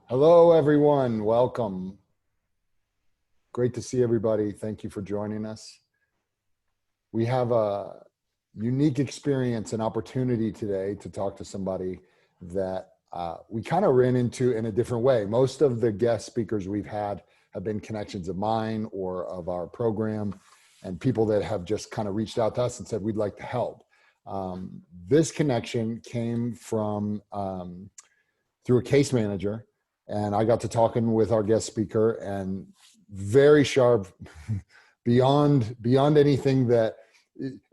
Hello, everyone. Welcome. Great to see everybody. Thank you for joining us. We have a unique experience and opportunity today to talk to somebody that we kind of ran into in a different way. Most of the guest speakers we've had have been connections of mine or of our program, and people that have just kind of reached out to us and said, we'd like to help. This connection came from through a case manager, and I got to talking with our guest speaker, and very sharp, beyond anything that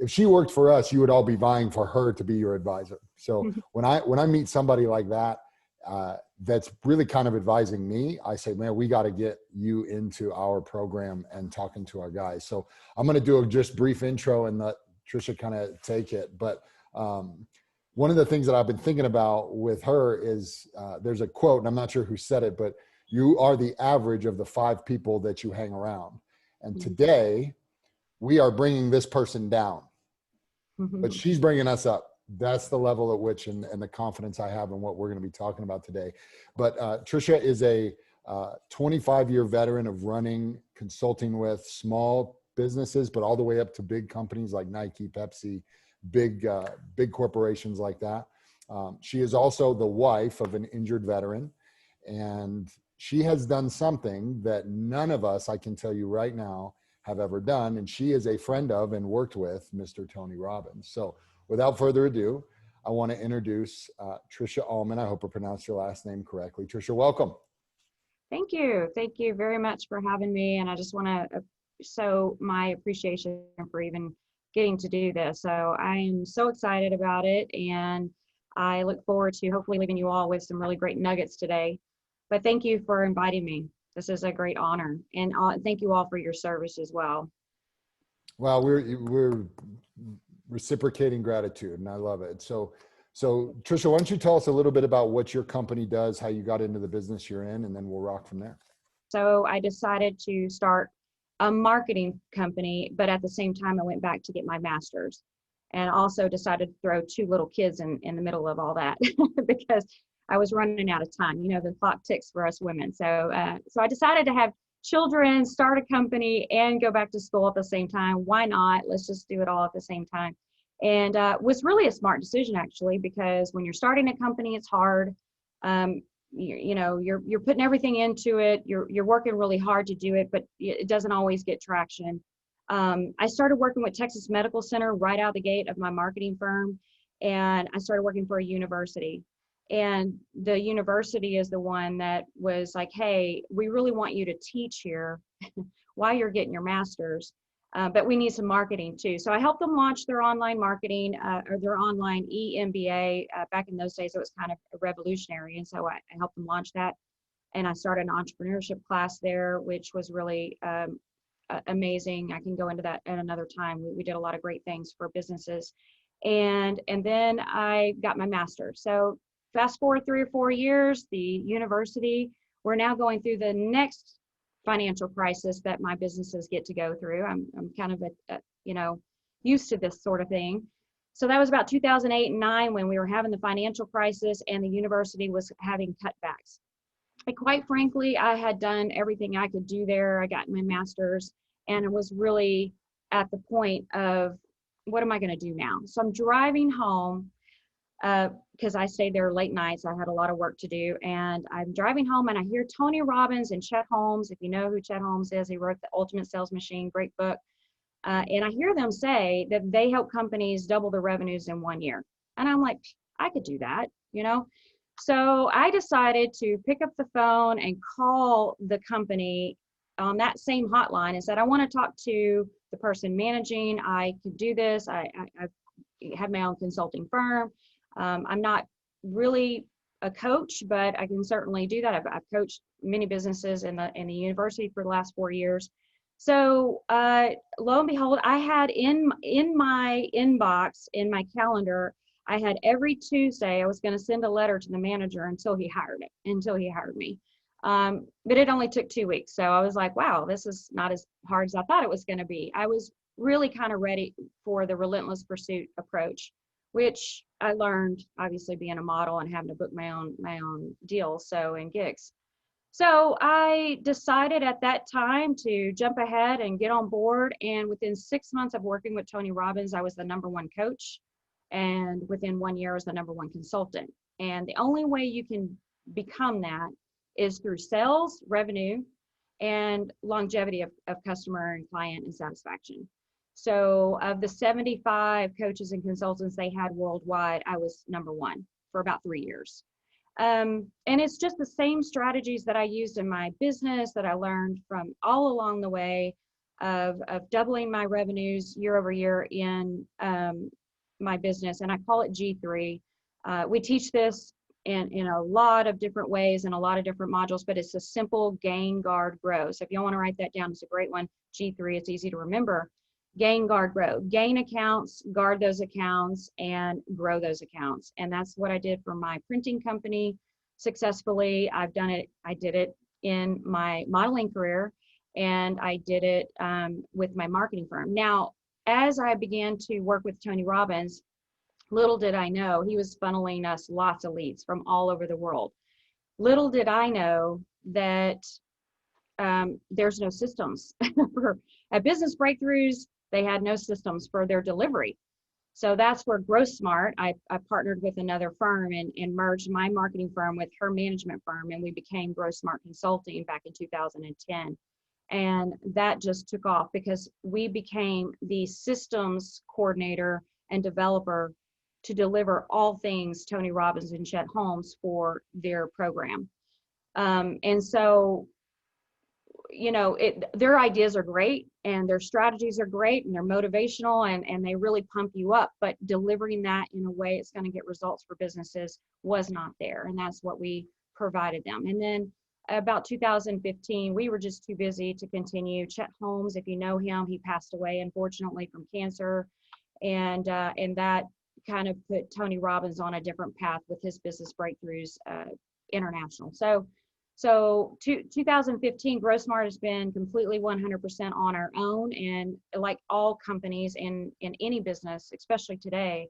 if she worked for us, you would all be vying for her to be your advisor. So when I meet somebody like that, that's really kind of advising me, I say, man, we got to get you into our program and talking to our guys. So I'm going to do a just brief intro and let Trisha kind of take it. But one of the things that I've been thinking about with her is there's a quote, and I'm not sure who said it, but you are the average of the 5 people that you hang around. And today we are bringing this person down, but she's bringing us up. That's the level at which, and the confidence I have in what we're going to be talking about today. But Trisha is a 25-year veteran of running, consulting with small businesses, but all the way up to big companies like Nike, Pepsi, big corporations like that. She is also the wife of an injured veteran, and she has done something that none of us, I can tell you right now, have ever done. And she is a friend of and worked with Mr. Tony Robbins. So without further ado, I want to introduce Trisha Allman. I hope I pronounced your last name correctly. Trisha, welcome. Thank you. Thank you very much for having me. And I just want to show my appreciation for even getting to do this. So I am so excited about it. And I look forward to hopefully leaving you all with some really great nuggets today. But thank you for inviting me. This is a great honor. And thank you all for your service as well. Well, we're reciprocating gratitude, and I love it. So Trisha, why don't you tell us a little bit about what your company does, how you got into the business you're in, and then we'll rock from there. So I decided to start a marketing company, but at the same time, I went back to get my master's, and also decided to throw 2 little kids in the middle of all that because I was running out of time. You know, the clock ticks for us women. So I decided to have children, start a company, and go back to school at the same time. Why not? Let's just do it all at the same time. And was really a smart decision, actually, because when you're starting a company, it's hard. You're putting everything into it. You're working really hard to do it, but it doesn't always get traction. I started working with Texas Medical Center right out the gate of my marketing firm, and I started working for a university. And the university is the one that was like, hey, we really want you to teach here while you're getting your master's, but we need some marketing too. So I helped them launch their online marketing or their online eMBA. Back in those days, it was kind of revolutionary. And so I helped them launch that. And I started an entrepreneurship class there, which was really amazing. I can go into that at another time. We did a lot of great things for businesses. And then I got my master's. So fast forward 3 or 4 years, the university, we're now going through the next financial crisis that my businesses get to go through. I'm kind of used to this sort of thing. So that was about 2008 and 9 when we were having the financial crisis and the university was having cutbacks. And quite frankly, I had done everything I could do there. I got my master's, and it was really at the point of, what am I going to do now? So I'm driving home because I stayed there late nights. I had a lot of work to do, and I'm driving home and I hear Tony Robbins and Chet Holmes. If you know who Chet Holmes is, he wrote The Ultimate Sales Machine, great book. And I hear them say that they help companies double their revenues in 1 year. And I'm like, I could do that, you know? So I decided to pick up the phone and call the company on that same hotline and said, I want to talk to the person managing. I could do this. I have my own consulting firm. I'm not really a coach, but I can certainly do that. I've coached many businesses in the university for the last 4 years. So lo and behold, I had in my inbox, in my calendar, I had every Tuesday, I was going to send a letter to the manager until he hired me. But it only took 2 weeks. So I was like, wow, this is not as hard as I thought it was going to be. I was really kind of ready for the relentless pursuit approach, which I learned obviously being a model and having to book my own deals, so and gigs. So I decided at that time to jump ahead and get on board. And within 6 months of working with Tony Robbins, I was the #1 coach. And within 1 year, I was the #1 consultant. And the only way you can become that is through sales, revenue, and longevity of customer and client and satisfaction. So of the 75 coaches and consultants they had worldwide, I was #1 for about 3 years. And it's just the same strategies that I used in my business that I learned from all along the way of doubling my revenues year over year in my business. And I call it G3. We teach this in a lot of different ways and a lot of different modules, but it's a simple gain, guard, grow. So if you want to write that down, it's a great one. G3, it's easy to remember. Gain, guard, grow. Gain accounts, guard those accounts, and grow those accounts. And that's what I did for my printing company successfully. I did it in my modeling career, and I did it with my marketing firm. Now, as I began to work with Tony Robbins, little did I know he was funneling us lots of leads from all over the world. Little did I know that there's no systems for at Business Breakthroughs. They had no systems for their delivery. So that's where GrowSmart, I partnered with another firm and merged my marketing firm with her management firm, and we became GrowSmart Consulting back in 2010. And that just took off because we became the systems coordinator and developer to deliver all things Tony Robbins and Chet Holmes for their program. And so, you know, their ideas are great and their strategies are great and they're motivational and they really pump you up, but delivering that in a way it's going to get results for businesses was not there. And that's what we provided them. And then about 2015, we were just too busy to continue. Chet Holmes, if you know him, he passed away, unfortunately, from cancer. And that kind of put Tony Robbins on a different path with his Business Breakthroughs International. So 2015, GrowSmart has been completely 100% on our own. And like all companies in any business, especially today,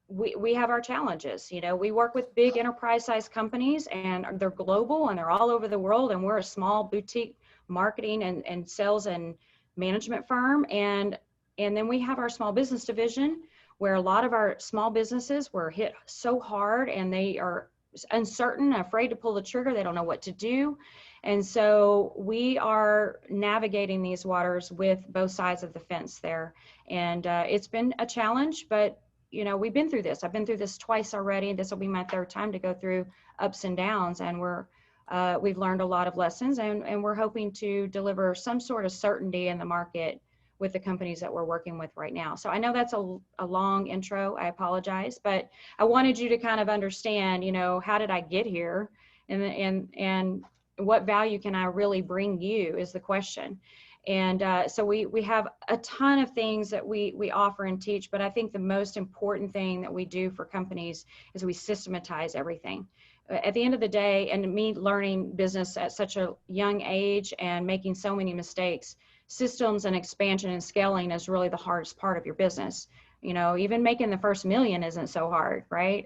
we have our challenges. You know, we work with big enterprise-sized companies and they're global and they're all over the world. And we're a small boutique marketing and sales and management firm. And then we have our small business division where a lot of our small businesses were hit so hard and they are uncertain, afraid to pull the trigger. They don't know what to do. And so we are navigating these waters with both sides of the fence there. And it's been a challenge, but you know, we've been through this. I've been through this twice already. This will be my third time to go through ups and downs. And we've learned a lot of lessons and we're hoping to deliver some sort of certainty in the market with the companies that we're working with right now. So I know that's a long intro, I apologize, but I wanted you to kind of understand, you know, how did I get here and what value can I really bring you is the question. And so we have a ton of things that we offer and teach, but I think the most important thing that we do for companies is we systematize everything. At the end of the day, and me learning business at such a young age and making so many mistakes, systems and expansion and scaling is really the hardest part of your business. You know, even making the first million isn't so hard, right?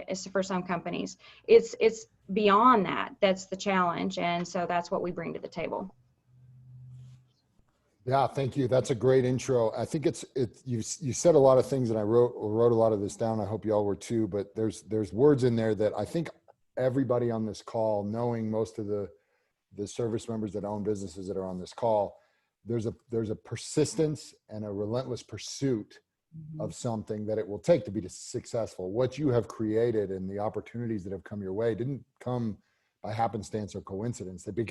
It's for some companies. It's beyond that. That's the challenge. And so that's what we bring to the table. Yeah, thank you. That's a great intro. I think you said a lot of things and I wrote a lot of this down. I hope you all were too, but there's words in there that I think everybody on this call, knowing most of the service members that own businesses that are on this call, there's a persistence and a relentless pursuit of something that it will take to be successful. What you have created and the opportunities that have come your way didn't come by happenstance or coincidence. They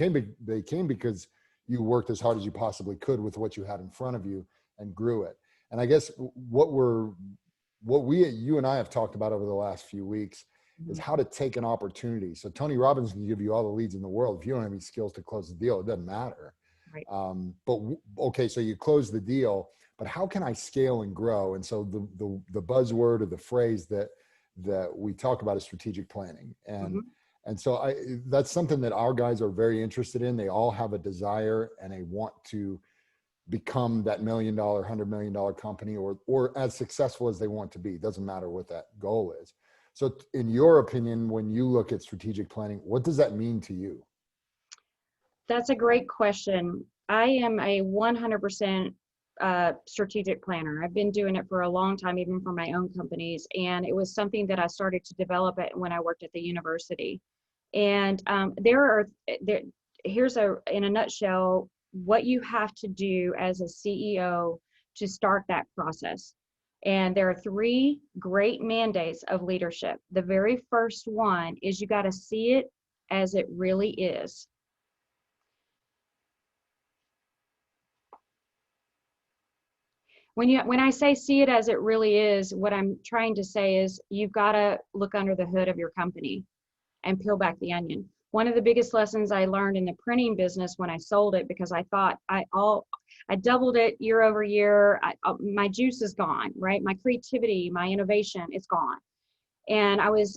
came because you worked as hard as you possibly could with what you had in front of you and grew it. And I guess you and I have talked about over the last few weeks is how to take an opportunity. So Tony Robbins can give you all the leads in the world. If you don't have any skills to close the deal, it doesn't matter. Right. Okay, so you close the deal, but how can I scale and grow? And so the buzzword or the phrase that we talk about is strategic planning. And so that's something that our guys are very interested in. They all have a desire and they want to become that $1 million, $100 million company or as successful as they want to be. It doesn't matter what that goal is. So in your opinion, when you look at strategic planning, what does that mean to you? That's a great question. I am a 100% strategic planner. I've been doing it for a long time, even for my own companies. And it was something that I started to develop it when I worked at the university. And here's in a nutshell, what you have to do as a CEO to start that process. And there are three great mandates of leadership. The very first one is you got to see it as it really is. When I say see it as it really is, what I'm trying to say is you've got to look under the hood of your company and peel back the onion. One of the biggest lessons I learned in the printing business when I sold it, because I thought I doubled it year over year. My juice is gone, right? My creativity, my innovation, it's gone. And I was,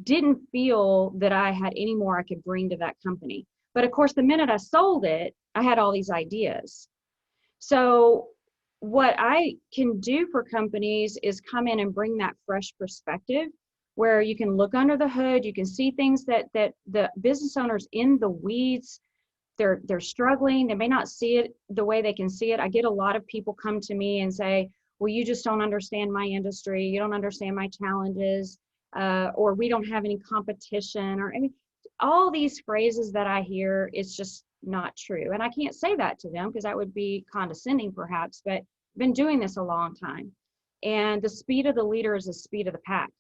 didn't feel that I had any more I could bring to that company. But of course, the minute I sold it, I had all these ideas. So what I can do for companies is come in and bring that fresh perspective where you can look under the hood, you can see things that the business owners in the weeds, they're struggling, they may not see it the way they can see it. I get a lot of people come to me and say, well, you just don't understand my industry, you don't understand my challenges, or we don't have any competition, or I mean, all these phrases that I hear, it's just not true. And I can't say that to them because that would be condescending perhaps, but I've been doing this a long time. And the speed of the leader is the speed of the pack.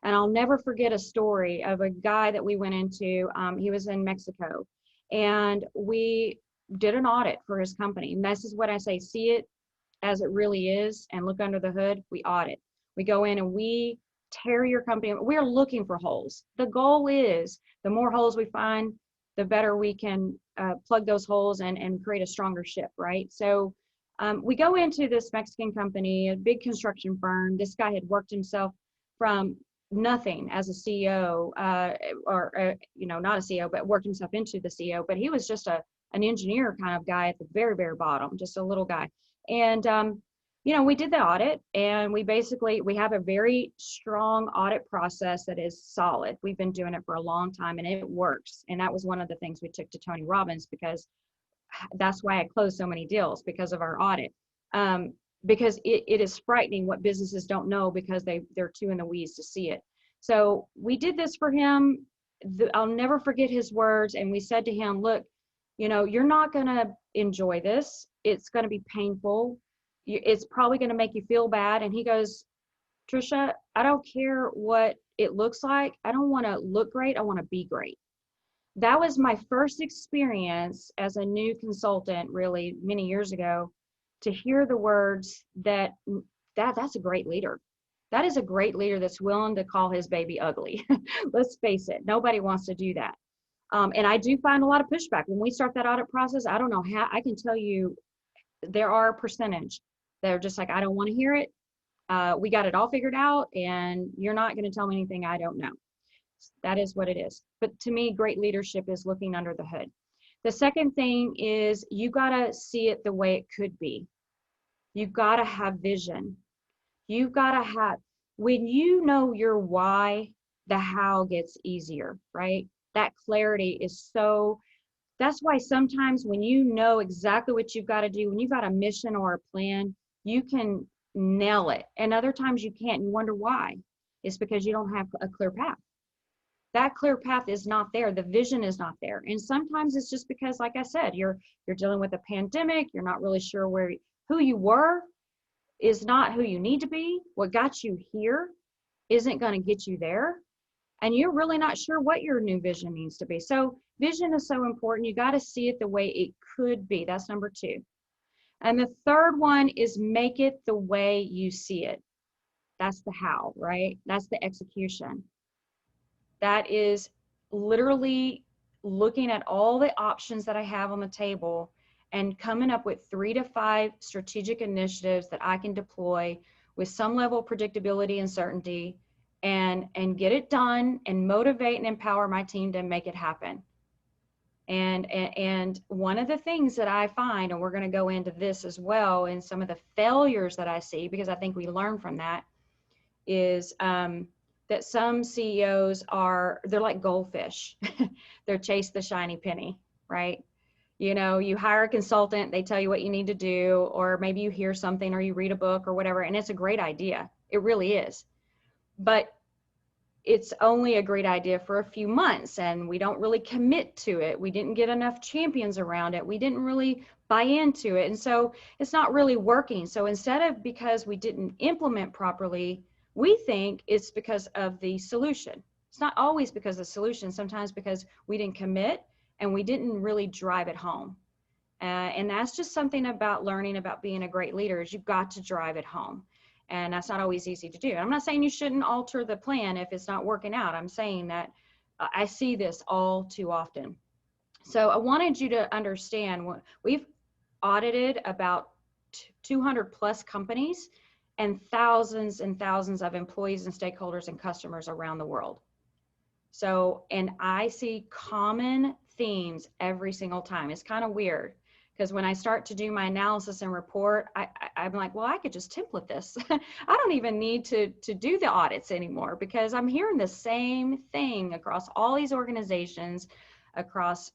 And I'll never forget a story of a guy that we went into. He was in Mexico, and we did an audit for his company. And this is what I say, see it as it really is and look under the hood. We audit. We go in and we tear your company. We're looking for holes. The goal is the more holes we find, the better we can plug those holes and create a stronger ship, right? So we go into this Mexican company, a big construction firm. This guy had worked himself from nothing as a CEO, not a CEO, but worked himself into the CEO. But he was just an engineer kind of guy at the very, very bottom, just a little guy. And we did the audit, and we have a very strong audit process that is solid. We've been doing it for a long time, and it works. And that was one of the things we took to Tony Robbins, because that's why I closed so many deals, because of our audit. Because it is frightening what businesses don't know because they're too in the weeds to see it. So we did this for him. I'll never forget his words. And we said to him, look, you're not going to enjoy this. It's going to be painful. It's probably going to make you feel bad. And he goes, Trisha, I don't care what it looks like. I don't want to look great. I want to be great. That was my first experience as a new consultant, really many years ago, to hear the words that's a great leader. That is a great leader that's willing to call his baby ugly. Let's face it, nobody wants to do that. And I do find a lot of pushback. When we start that audit process, I don't know how, I can tell you there are a percentage that are just like, I don't want to hear it. We got it all figured out, and you're not going to tell me anything I don't know. That is what it is. But to me, great leadership is looking under the hood. The second thing is you got to see it the way it could be. You got to have vision. You got to have, when you know your why, the how gets easier, right? That clarity is that's why sometimes when you know exactly what you've got to do, when you've got a mission or a plan, you can nail it. And other times you can't, and you wonder why. It's because you don't have a clear path. That clear path is not there. The vision is not there. And sometimes it's just because, like I said, you're dealing with a pandemic. You're not really sure who you were is not who you need to be. What got you here isn't going to get you there. And you're really not sure what your new vision needs to be. So vision is so important. You got to see it the way it could be. That's number 2. And the third one is make it the way you see it. That's the how, right? That's the execution. That is literally looking at all the options that I have on the table and coming up with 3 to 5 strategic initiatives that I can deploy with some level of predictability and certainty, and get it done and motivate and empower my team to make it happen. And one of the things that I find, and we're going to go into this as well, and some of the failures that I see, because I think we learn from that, is that some CEOs they're like goldfish. They're chase the shiny penny. right? You know, you hire a consultant, they tell you what you need to do, or maybe you hear something or you read a book or whatever, and it's a great idea. It really is. But it's only a great idea for a few months, and we don't really commit to it. We didn't get enough champions around it. We didn't really buy into it. And so it's not really working. So instead of because we didn't implement properly, we think it's because of the solution. It's not always because of the solution, sometimes because we didn't commit and we didn't really drive it home. And that's just something about learning about being a great leader is you've got to drive it home. And that's not always easy to do. And I'm not saying you shouldn't alter the plan if it's not working out. I'm saying that I see this all too often. So I wanted you to understand what we've audited about 200 plus companies and thousands of employees and stakeholders and customers around the world. So, and I see common themes every single time. It's kind of weird because when I start to do my analysis and report, I'm like, well, I could just template this. I don't even need to do the audits anymore because I'm hearing the same thing across all these organizations, across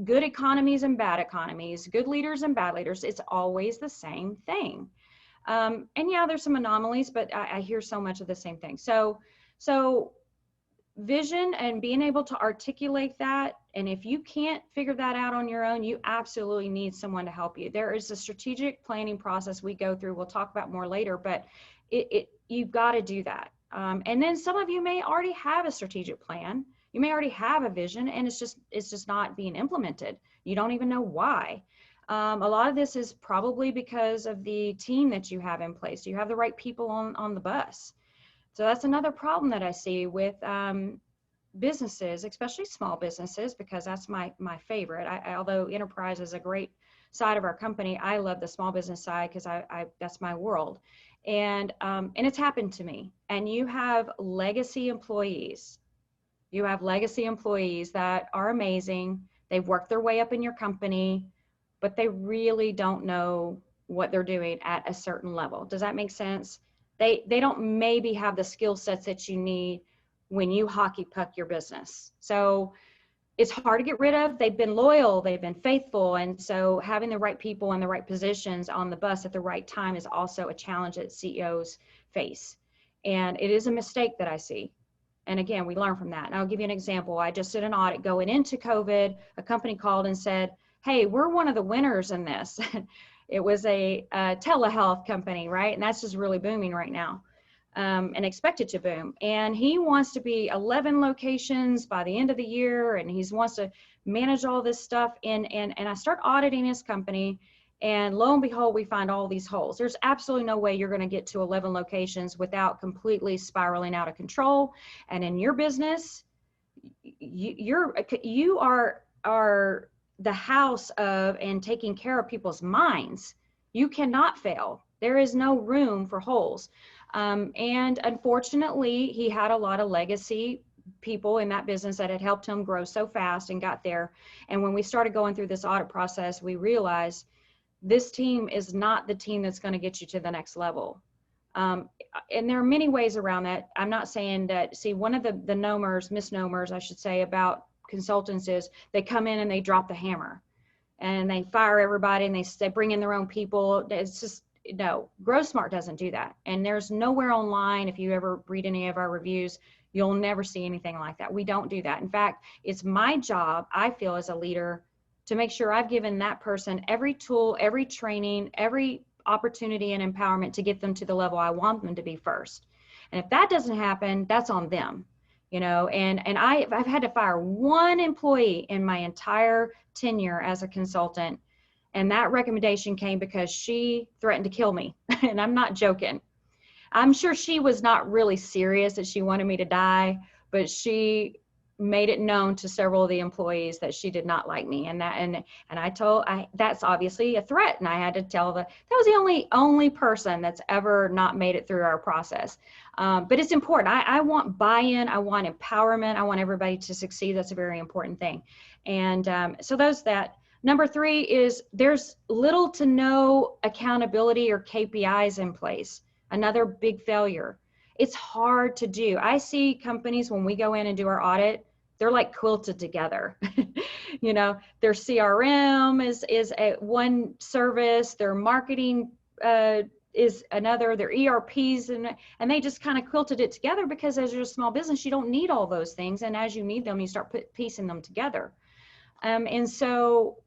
good economies and bad economies, good leaders and bad leaders. It's always the same thing. And yeah, there's some anomalies, but I hear so much of the same thing. So vision and being able to articulate that. And if you can't figure that out on your own, you absolutely need someone to help you. There is a strategic planning process we go through. We'll talk about more later, but you've got to do that. And then some of you may already have a strategic plan. You may already have a vision and it's just not being implemented. You don't even know why. A lot of this is probably because of the team that you have in place. Do you have the right people on the bus? So that's another problem that I see with businesses, especially small businesses, because that's my favorite. Although enterprise is a great side of our company, I love the small business side because that's my world. And it's happened to me. And you have legacy employees. You have legacy employees that are amazing. They've worked their way up in your company, but they really don't know what they're doing at a certain level. Does that make sense? They don't maybe have the skill sets that you need when you hockey puck your business. So it's hard to get rid of. They've been loyal, they've been faithful. And so having the right people in the right positions on the bus at the right time is also a challenge that CEOs face. And it is a mistake that I see. And again, we learn from that. And I'll give you an example. I just did an audit going into COVID. A company called and said, hey, we're one of the winners in this. It was a telehealth company, right? And that's just really booming right now and expected to boom. And he wants to be 11 locations by the end of the year. And he wants to manage all this stuff. And I start auditing his company. And lo and behold, we find all these holes. There's absolutely no way you're going to get to 11 locations without completely spiraling out of control. And in your business, you are the house of and taking care of people's minds. You cannot fail. There is no room for holes. And unfortunately, he had a lot of legacy people in that business that had helped him grow so fast and got there. And when we started going through this audit process, we realized this team is not the team that's going to get you to the next level. And there are many ways around that. I'm not saying that, see, one of the misnomers, I should say, about consultants is they come in and they drop the hammer and they fire everybody and they bring in their own people. It's just, no, GrowSmart doesn't do that. And there's nowhere online, if you ever read any of our reviews, you'll never see anything like that. We don't do that. In fact, it's my job, I feel, as a leader to make sure I've given that person every tool, every training, every opportunity and empowerment to get them to the level I want them to be first. And if that doesn't happen, that's on them. You know, and I've had to fire one employee in my entire tenure as a consultant. And that recommendation came because she threatened to kill me. And I'm not joking. I'm sure she was not really serious that she wanted me to die, but she made it known to several of the employees that she did not like me. And that's obviously a threat. And I had to tell that was the only person that's ever not made it through our process. But it's important. I want buy-in. I want empowerment. I want everybody to succeed. That's a very important thing. And so those that. Number 3 is there's little to no accountability or KPIs in place. Another big failure. It's hard to do. I see companies when we go in and do our audit, they're like quilted together. You know, their CRM is a one service, their marketing is another, their ERPs, and they just kind of quilted it together because as you're a small business, you don't need all those things. And as you need them, you start piecing them together. And so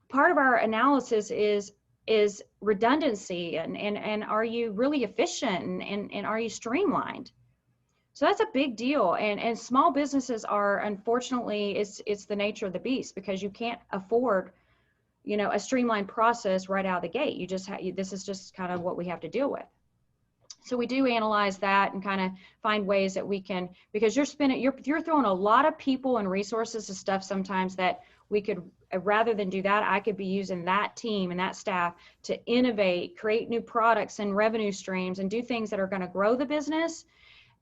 part of our analysis is redundancy and are you really efficient and are you streamlined? So that's a big deal. And small businesses are, unfortunately, it's the nature of the beast because you can't afford, you know, a streamlined process right out of the gate. You just this is just kind of what we have to deal with. So we do analyze that and kind of find ways that we can, because you're throwing a lot of people and resources to stuff sometimes that we could, rather than do that, I could be using that team and that staff to innovate, create new products and revenue streams and do things that are going to grow the business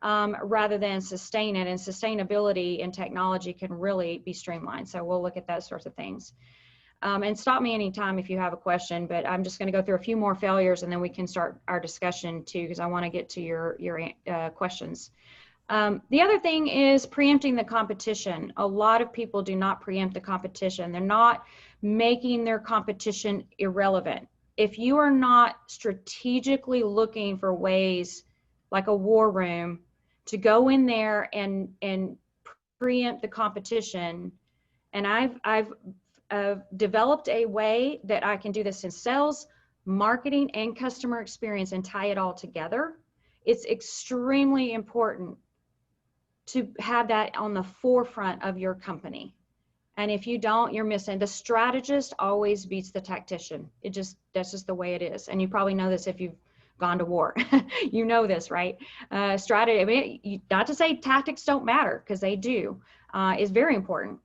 rather than sustain it. And sustainability and technology can really be streamlined. So we'll look at those sorts of things. And stop me anytime if you have a question, but I'm just going to go through a few more failures and then we can start our discussion too, because I want to get to your questions. The other thing is preempting the competition. A lot of people do not preempt the competition. They're not making their competition irrelevant. If you are not strategically looking for ways like a war room to go in there and preempt the competition, and I've developed a way that I can do this in sales, marketing, and customer experience and tie it all together. It's extremely important to have that on the forefront of your company. And if you don't, you're missing. The strategist always beats the tactician. That's just the way it is. And you probably know this if you've gone to war. You know this, right? Strategy, I mean, not to say tactics don't matter, because they do, is very important.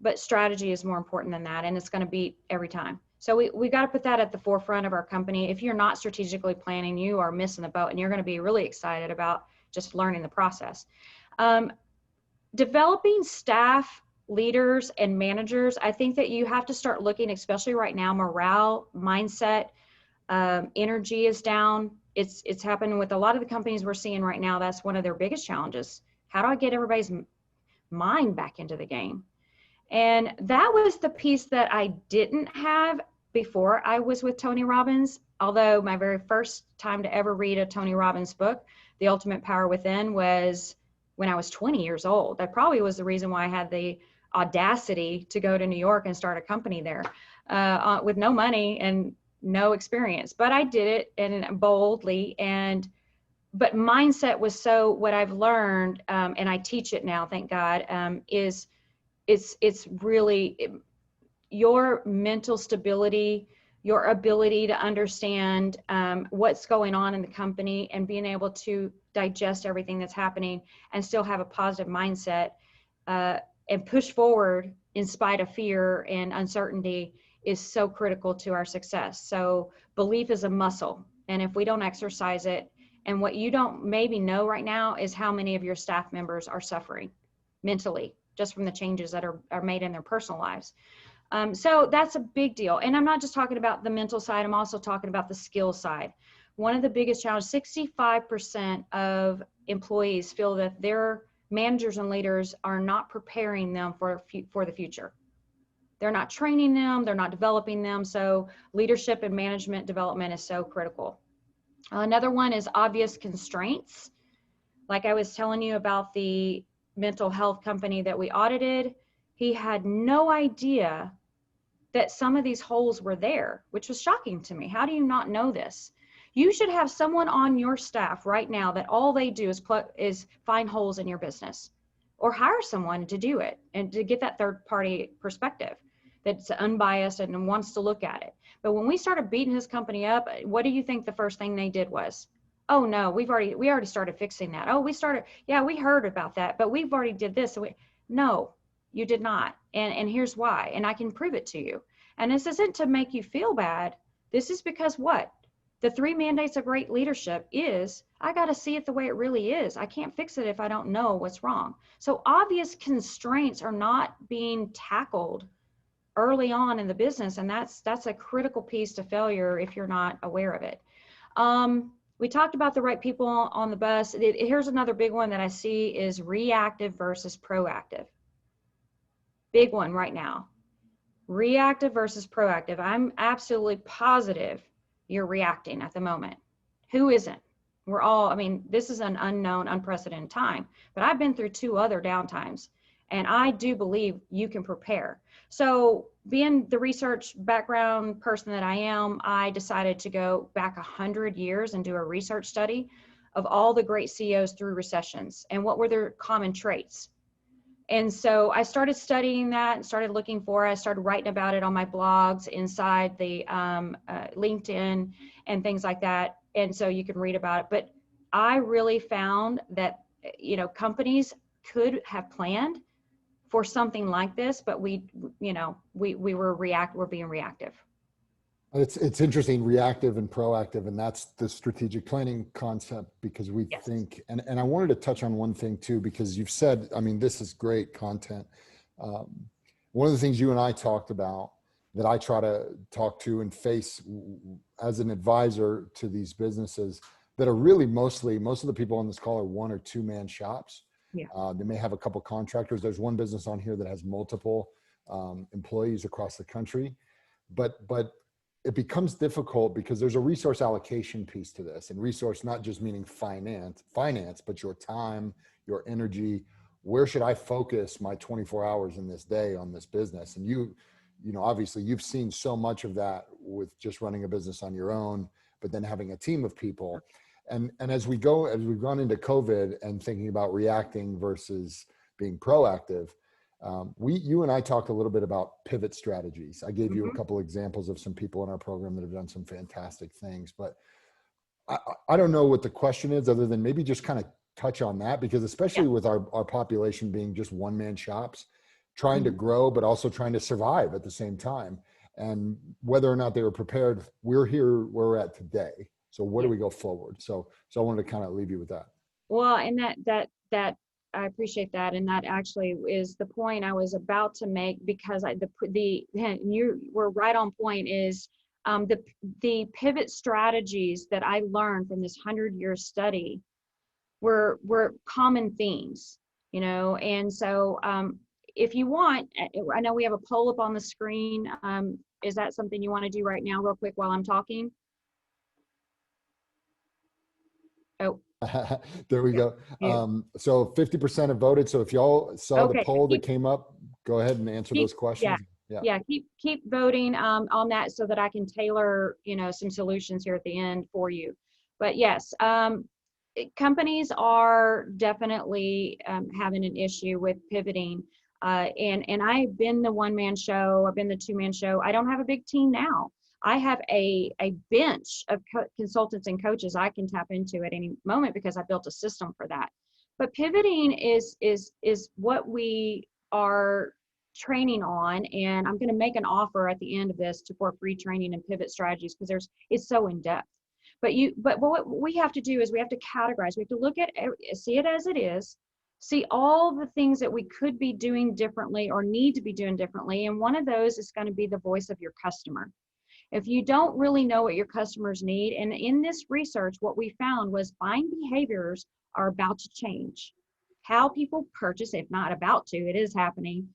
But strategy is more important than that, and it's going to beat every time. So we got to put that at the forefront of our company. If you're not strategically planning, you are missing the boat, and you're going to be really excited about just learning the process. Developing staff, leaders, and managers, I think that you have to start looking, especially right now, morale, mindset, energy is down. It's happening with a lot of the companies we're seeing right now. That's one of their biggest challenges. How do I get everybody's mind back into the game? And that was the piece that I didn't have before I was with Tony Robbins. Although my very first time to ever read a Tony Robbins book, The Ultimate Power Within, was when I was 20 years old. That probably was the reason why I had the audacity to go to New York and start a company there with no money and no experience. But I did it and boldly. But mindset was so, what I've learned, and I teach it now, thank God, is it's really your mental stability, your ability to understand what's going on in the company and being able to digest everything that's happening and still have a positive mindset and push forward in spite of fear and uncertainty is so critical to our success. So belief is a muscle, and if we don't exercise it, and what you don't maybe know right now is how many of your staff members are suffering mentally just from the changes that are made in their personal lives. So that's a big deal. And I'm not just talking about the mental side, I'm also talking about the skill side. One of the biggest challenges, 65% of employees feel that their managers and leaders are not preparing them for the future. They're not training them, they're not developing them. So leadership and management development is so critical. Another one is obvious constraints. Like I was telling you about the mental health company that we audited, he had no idea that some of these holes were there, which was shocking to me. How do you not know this? You should have someone on your staff right now that all they do is find holes in your business, or hire someone to do it and to get that third party perspective that's unbiased and wants to look at it. But when we started beating his company up, what do you think the first thing they did was? Oh no, we already started fixing that. Oh, we heard about that, but we've already did this. So no, you did not. And here's why, and I can prove it to you. And this isn't to make you feel bad. This is because what? The 3 mandates of great leadership is, I got to see it the way it really is. I can't fix it if I don't know what's wrong. So obvious constraints are not being tackled early on in the business. And that's a critical piece to failure if you're not aware of it. We talked about the right people on the bus. Here's another big one that I see is reactive versus proactive. Big one right now. reactive versus proactive. I'm absolutely positive you're reacting at the moment. Who isn't? We're all, I mean, this is an unknown, unprecedented time, but I've been through 2 other downtimes, and I do believe you can prepare. So being the research background person that I am, I decided to go back 100 years and do a research study of all the great CEOs through recessions and what were their common traits. And so I started studying that and started looking for it. I started writing about it on my blogs inside the LinkedIn and things like that. And so you can read about it. But I really found that, you know, companies could have planned for something like this, but we, you know, we're being reactive. It's interesting, reactive and proactive, and that's the strategic planning concept, because we Yes. think, and I wanted to touch on one thing too, because you've said, I mean, this is great content. One of the things you and I talked about that I try to talk to and face as an advisor to these businesses that are really most of the people on this call are 1 or 2 man shops. Yeah. They may have a couple contractors. There's one business on here that has multiple employees across the country, but it becomes difficult because there's a resource allocation piece to this, and resource not just meaning finance, but your time, your energy. Where should I focus my 24 hours in this day on this business? And you know, obviously you've seen so much of that with just running a business on your own, but then having a team of people. And as we've gone into COVID and thinking about reacting versus being proactive, you and I talked a little bit about pivot strategies. I gave you a couple examples of some people in our program that have done some fantastic things, but I don't know what the question is other than maybe just kind of touch on that, because especially with our population being just 1 man shops, trying to grow, but also trying to survive at the same time. And whether or not they were prepared, we're here where we're at today. So where do we go forward? So I wanted to kind of leave you with that. Well, and that I appreciate that, and that actually is the point I was about to make, because you were right on point. Is the pivot strategies that I learned from this 100-year study were common themes, you know. And so if you want, I know we have a poll up on the screen. Is that something you want to do right now, real quick, while I'm talking? Oh. There we go. Yeah. So 50% have voted. So if y'all saw the Okay. poll that came up, go ahead and answer those questions. Yeah, keep voting on that so that I can tailor, you know, some solutions here at the end for you. But yes, companies are definitely having an issue with pivoting. And I've been the 1 man show, I've been the 2 man show. I don't have a big team now. I have a bench of consultants and coaches I can tap into at any moment because I built a system for that. But pivoting is what we are training on, and I'm going to make an offer at the end of this for free training and pivot strategies, because it's so in depth. But what we have to do is we have to categorize. We have to look at, see it as it is, see all the things that we could be doing differently or need to be doing differently. And one of those is going to be the voice of your customer. If you don't really know what your customers need, and in this research, what we found was buying behaviors are about to change. How people purchase, if not about to, it is happening.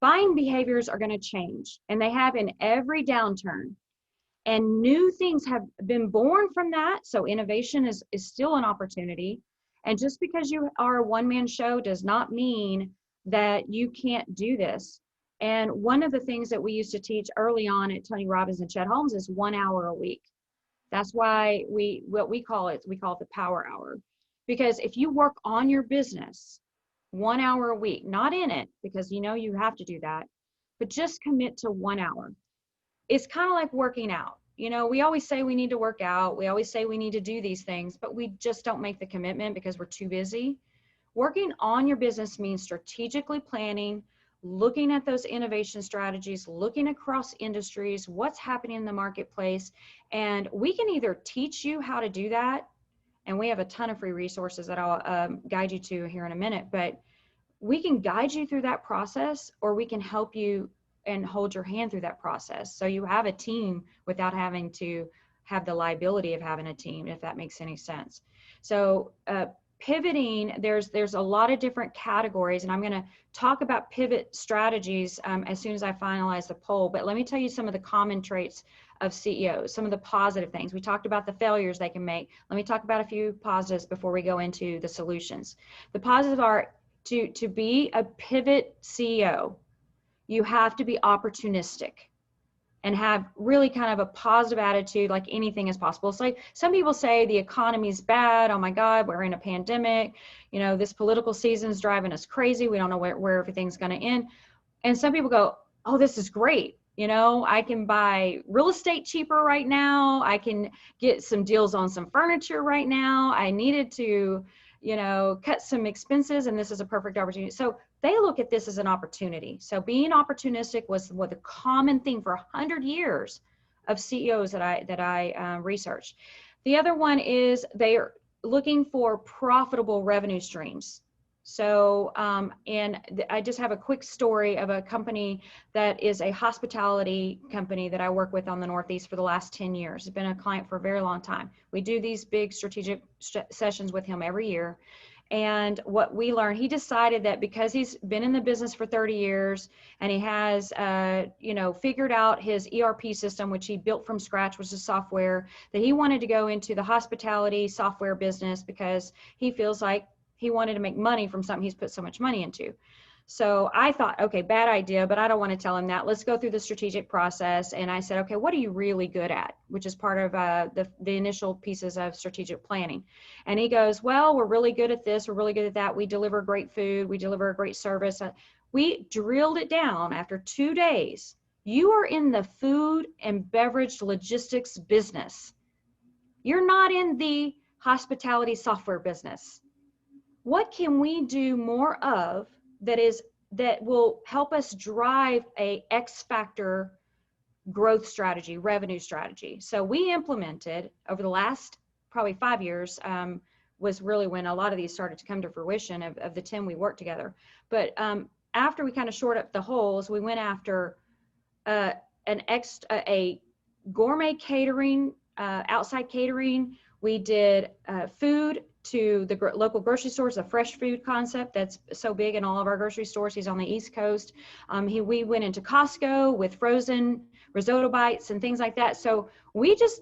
Buying behaviors are going to change, and they have in every downturn. And new things have been born from that. So innovation is still an opportunity. And just because you are a 1 man show does not mean that you can't do this. And one of the things that we used to teach early on at Tony Robbins and Chet Holmes is 1 hour a week. That's why we call it the power hour. Because if you work on your business 1 hour a week, not in it, because you know you have to do that, but just commit to 1 hour. It's kind of like working out. You know, we always say we need to work out. We always say we need to do these things, but we just don't make the commitment because we're too busy. Working on your business means strategically planning, looking at those innovation strategies, looking across industries, what's happening in the marketplace. And we can either teach you how to do that, and we have a ton of free resources that I'll guide you to here in a minute, but we can guide you through that process, or we can help you and hold your hand through that process. So you have a team without having to have the liability of having a team, if that makes any sense. So pivoting, there's a lot of different categories, and I'm going to talk about pivot strategies as soon as I finalize the poll. But let me tell you some of the common traits of CEOs, some of the positive things. We talked about the failures they can make. Let me talk about a few positives before we go into the solutions. The positives are to be a pivot CEO, you have to be opportunistic and have really kind of a positive attitude, like anything is possible. So like some people say the economy's bad. Oh my God, we're in a pandemic. You know, this political season's driving us crazy. We don't know where everything's going to end. And some people go, oh, this is great. You know, I can buy real estate cheaper right now. I can get some deals on some furniture right now. I needed to, you know, cut some expenses, and this is a perfect opportunity. So they look at this as an opportunity. So being opportunistic was what the common thing for 100 years of CEOs that I researched. The other one is they are looking for profitable revenue streams. So, I just have a quick story of a company that is a hospitality company that I work with on the Northeast for the last 10 years. It's been a client for a very long time. We do these big strategic sessions with him every year. And what we learned, he decided that because he's been in the business for 30 years and he has, you know, figured out his ERP system, which he built from scratch, which is software, that he wanted to go into the hospitality software business because he feels like he wanted to make money from something he's put so much money into. So I thought, okay, bad idea, but I don't want to tell him that. Let's go through the strategic process. And I said, okay, what are you really good at? Which is part of the initial pieces of strategic planning. And he goes, well, we're really good at this. We're really good at that. We deliver great food. We deliver a great service. We drilled it down after 2 days. You are in the food and beverage logistics business. You're not in the hospitality software business. What can we do more of that will help us drive a X factor growth strategy, revenue strategy? So we implemented over the last probably 5 years, was really when a lot of these started to come to fruition of the 10 we worked together. But after we kind of shored up the holes, we went after a gourmet catering, outside catering. We did food to the local grocery stores, a fresh food concept that's so big in all of our grocery stores. He's on the East Coast. We went into Costco with frozen risotto bites and things like that. So we just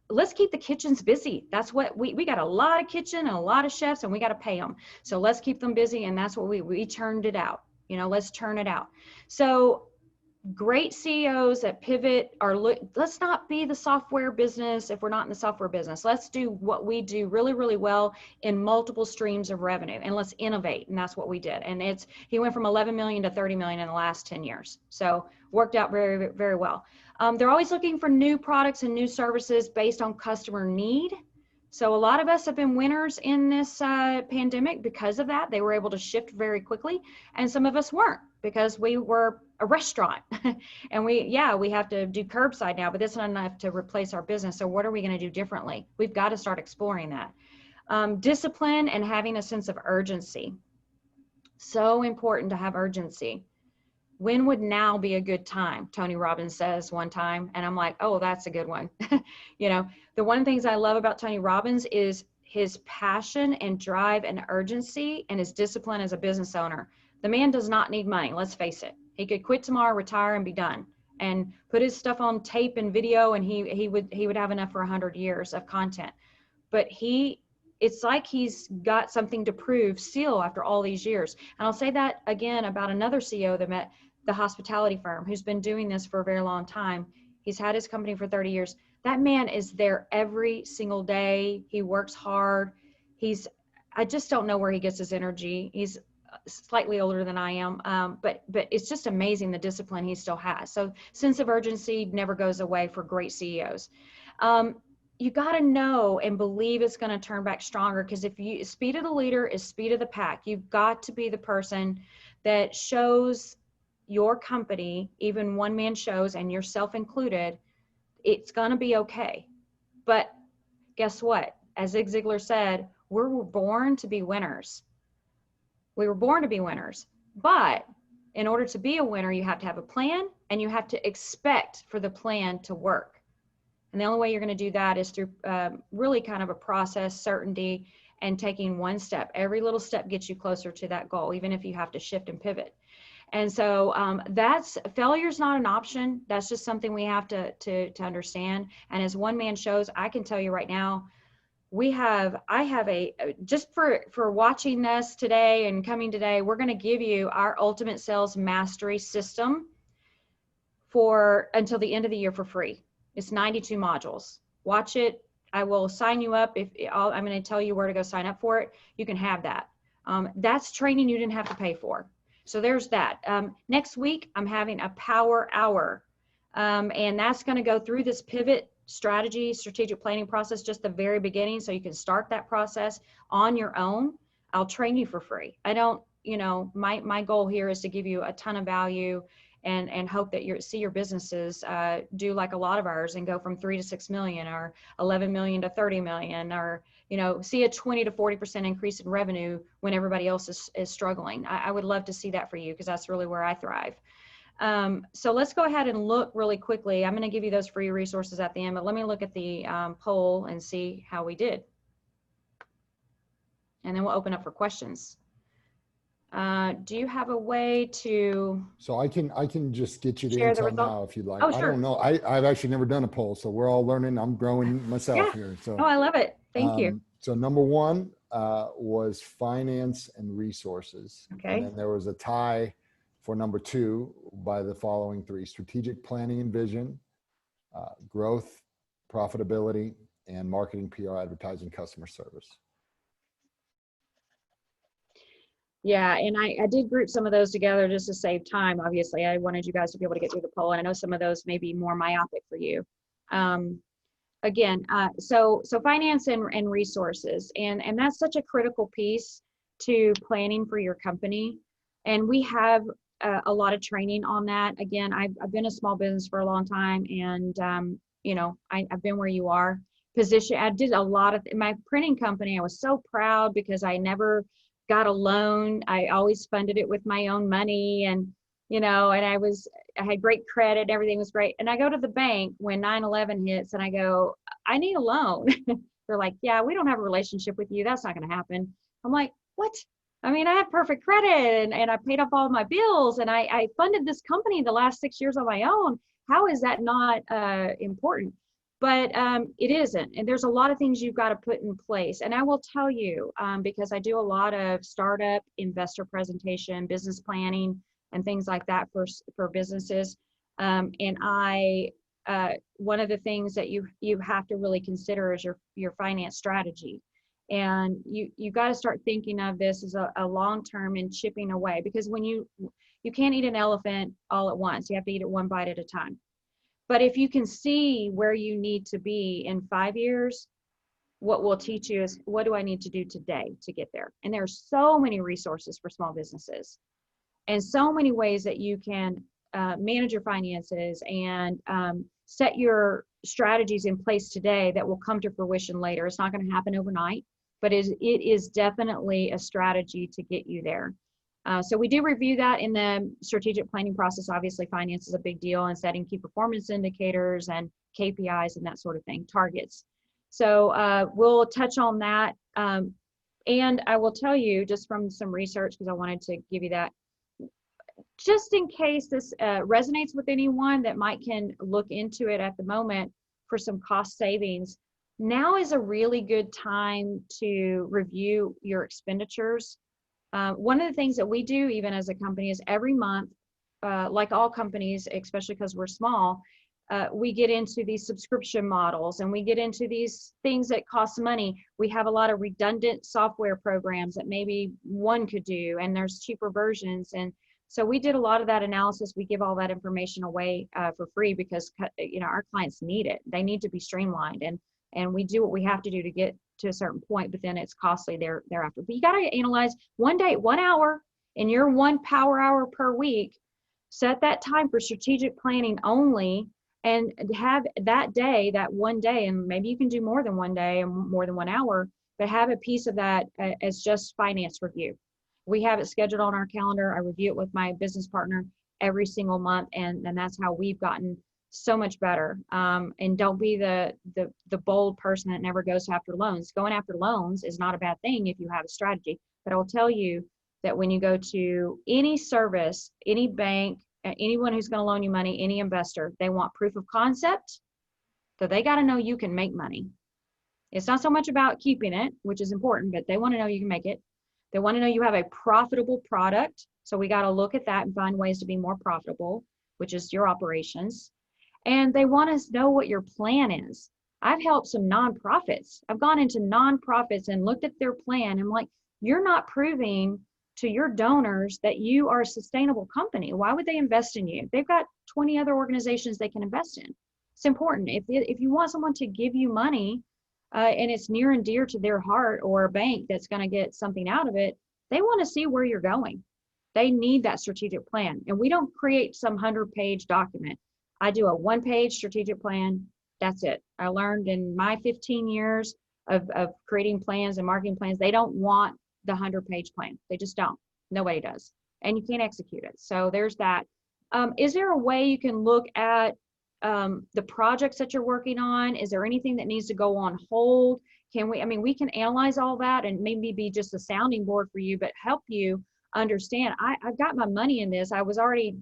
let's keep the kitchens busy. That's what we got, a lot of kitchen and a lot of chefs, and we got to pay them. So let's keep them busy. And that's what we turned it out. You know, let's turn it out. So great CEOs that pivot let's not be the software business if we're not in the software business. Let's do what we do really, really well in multiple streams of revenue, and let's innovate. And that's what we did. And he went from 11 million to 30 million in the last 10 years. So worked out very, very well. They're always looking for new products and new services based on customer need. So a lot of us have been winners in this pandemic because of that. They were able to shift very quickly, and some of us weren't because we were a restaurant and we have to do curbside now, but that's not enough to replace our business. So what are we going to do differently? We've got to start exploring that. Discipline and having a sense of urgency. So important to have urgency. When would now be a good time? Tony Robbins says one time, and I'm like, oh, that's a good one. You know, the one things I love about Tony Robbins is his passion and drive and urgency and his discipline as a business owner. The man does not need money. Let's face it. He could quit tomorrow, retire, and be done, and put his stuff on tape and video, and he would have enough for 100 years of content. But it's like he's got something to prove still after all these years. And I'll say that again about another CEO that met the hospitality firm who's been doing this for a very long time. He's had his company for 30 years. That man is there every single day. He works hard. I just don't know where he gets his energy. He's slightly older than I am, but it's just amazing the discipline he still has. So sense of urgency never goes away for great CEOs. You got to know and believe it's going to turn back stronger, because speed of the leader is speed of the pack. You've got to be the person that shows your company, even one-man shows, and yourself included, it's going to be okay. But guess what? As Zig Ziglar said, we're born to be winners. We were born to be winners. But in order to be a winner, you have to have a plan, and you have to expect for the plan to work. And the only way you're going to do that is through really kind of a process, certainty, and taking one step. Every little step gets you closer to that goal, even if you have to shift and pivot. And so failure's not an option. That's just something we have to understand. And as one man shows, I can tell you right now, I have just for watching this today and coming today, we're going to give you our Ultimate Sales Mastery System for until the end of the year for free. It's 92 modules. Watch it. I will sign you up. I'm going to tell you where to go sign up for it. You can have that. That's training you didn't have to pay for. So there's that. Next week, I'm having a power hour. And that's going to go through this pivot strategic planning process, just the very beginning. So you can start that process on your own. I'll train you for free. I don't, my goal here is to give you a ton of value and hope that see your businesses do like a lot of ours and go from 3 to 6 million or 11 million to 30 million, or see a 20 to 40% increase in revenue when everybody else is struggling. I would love to see that for you, because that's really where I thrive. So let's go ahead and look really quickly. I'm going to give you those free resources at the end, but let me look at the poll and see how we did. And then we'll open up for questions. Do you have a way to? So I can just get you the share the intel result? now if you'd like. Oh, I sure. don't know. I've actually never done a poll, so we're all learning. I'm growing myself here. So. Oh, I love it. Thank you. So number one was finance and resources. Okay. And then there was a tie for number two by the following three: strategic planning and vision, growth, profitability, and marketing, PR, advertising, customer service. Yeah, and I did group some of those together just to save time. Obviously, I wanted you guys to be able to get through the poll, and I know some of those may be more myopic for you. Again, so finance and resources, and that's such a critical piece to planning for your company. And we have a lot of training on that. Again, I've been a small business for a long time, and I've been where you are. I did a lot of my printing company. I was so proud because I never got a loan. I always funded it with my own money, and and I had great credit. Everything was great. And I go to the bank when 9/11 hits, and I go, I need a loan. They're like, yeah, we don't have a relationship with you. That's not going to happen. I'm like, what? I mean, I have perfect credit, and I paid off all of my bills, and I funded this company the last 6 years on my own. How is that not important? But it isn't. And there's a lot of things you've got to put in place. And I will tell you, because I do a lot of startup investor presentation, business planning, and things like that for businesses. And one of the things that you have to really consider is your finance strategy. And you got to start thinking of this as a long-term and chipping away, because when you can't eat an elephant all at once. You have to eat it one bite at a time. But if you can see where you need to be in 5 years, what we'll teach you is, what do I need to do today to get there? And there's so many resources for small businesses, and so many ways that you can manage your finances and set your strategies in place today that will come to fruition later. It's not going to happen overnight, but it is definitely a strategy to get you there. So we do review that in the strategic planning process. Obviously, finance is a big deal, and setting key performance indicators and KPIs and that sort of thing, targets. So we'll touch on that. And I will tell you, just from some research, because I wanted to give you that, just in case this resonates with anyone that can look into it at the moment for some cost savings, now is a really good time to review your expenditures. One of the things that we do, even as a company, is every month, like all companies, especially because we're small, we get into these subscription models, and we get into these things that cost money. We have a lot of redundant software programs that maybe one could do, and there's cheaper versions. And so we did a lot of that analysis. We give all that information away for free, because our clients need it. They need to be streamlined, and we do what we have to do to get to a certain point, but then it's costly thereafter. But you got to analyze 1 day, 1 hour in your 1 power hour per week. Set that time for strategic planning only, and have that day, that 1 day, and maybe you can do more than 1 day and more than 1 hour, but have a piece of that as just finance review. We have it scheduled on our calendar. I review it with my business partner every single month, and that's how we've gotten so much better. And don't be the bold person that never goes after loans. Going after loans is not a bad thing if you have a strategy. But I will tell you that when you go to any service, any bank, anyone who's going to loan you money, any investor, they want proof of concept. So they got to know you can make money. It's not so much about keeping it, which is important, but they want to know you can make it. They want to know you have a profitable product. So we got to look at that and find ways to be more profitable, which is your operations. And they want to know what your plan is. I've helped some nonprofits. I've gone into nonprofits and looked at their plan. I'm like, you're not proving to your donors that you are a sustainable company. Why would they invest in you? They've got 20 other organizations they can invest in. It's important. If you want someone to give you money and it's near and dear to their heart, or a bank that's going to get something out of it, they want to see where you're going. They need that strategic plan. And we don't create some 100-page document. I do a 1-page strategic plan. That's it. I learned in my 15 years of creating plans and marketing plans, they don't want the 100-page plan. They just don't. Nobody does. And you can't execute it. So there's that. Is there a way you can look at the projects that you're working on? Is there anything that needs to go on hold? We can analyze all that and maybe be just a sounding board for you, but help you understand, I've got my money in this. I was already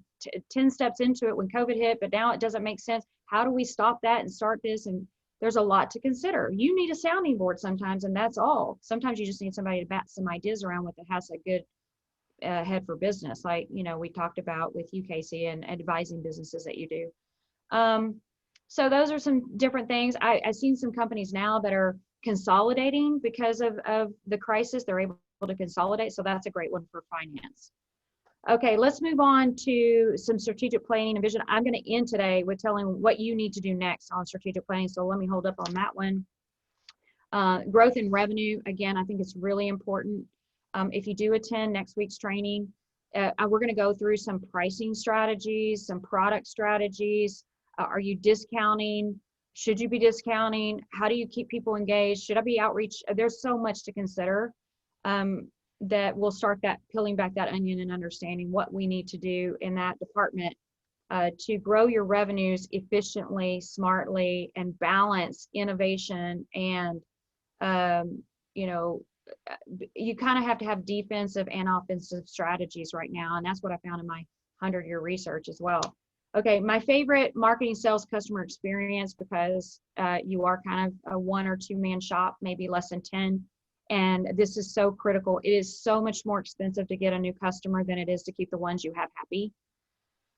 10 steps into it when COVID hit, but now it doesn't make sense. How do we stop that and start this? And there's a lot to consider. You need a sounding board sometimes, and that's all. Sometimes you just need somebody to bat some ideas around with that has a good head for business. Like, we talked about with you, Casey, and advising businesses that you do. So those are some different things. I've seen some companies now that are consolidating because of the crisis. They're able to consolidate. So that's a great one for finance. Okay, let's move on to some strategic planning and vision. I'm going to end today with telling what you need to do next on strategic planning. So let me hold up on that one. Growth in revenue. Again, I think it's really important. If you do attend next week's training, we're going to go through some pricing strategies, some product strategies. Are you discounting? Should you be discounting? How do you keep people engaged? Should I be outreach? There's so much to consider that we'll start that peeling back that onion and understanding what we need to do in that department to grow your revenues efficiently, smartly, and balance innovation. And, you kind of have to have defensive and offensive strategies right now. And that's what I found in my 100-year research as well. Okay, my favorite marketing, sales, customer experience, because you are kind of a 1 or 2 man shop, maybe less than 10. And this is so critical. It is so much more expensive to get a new customer than it is to keep the ones you have happy.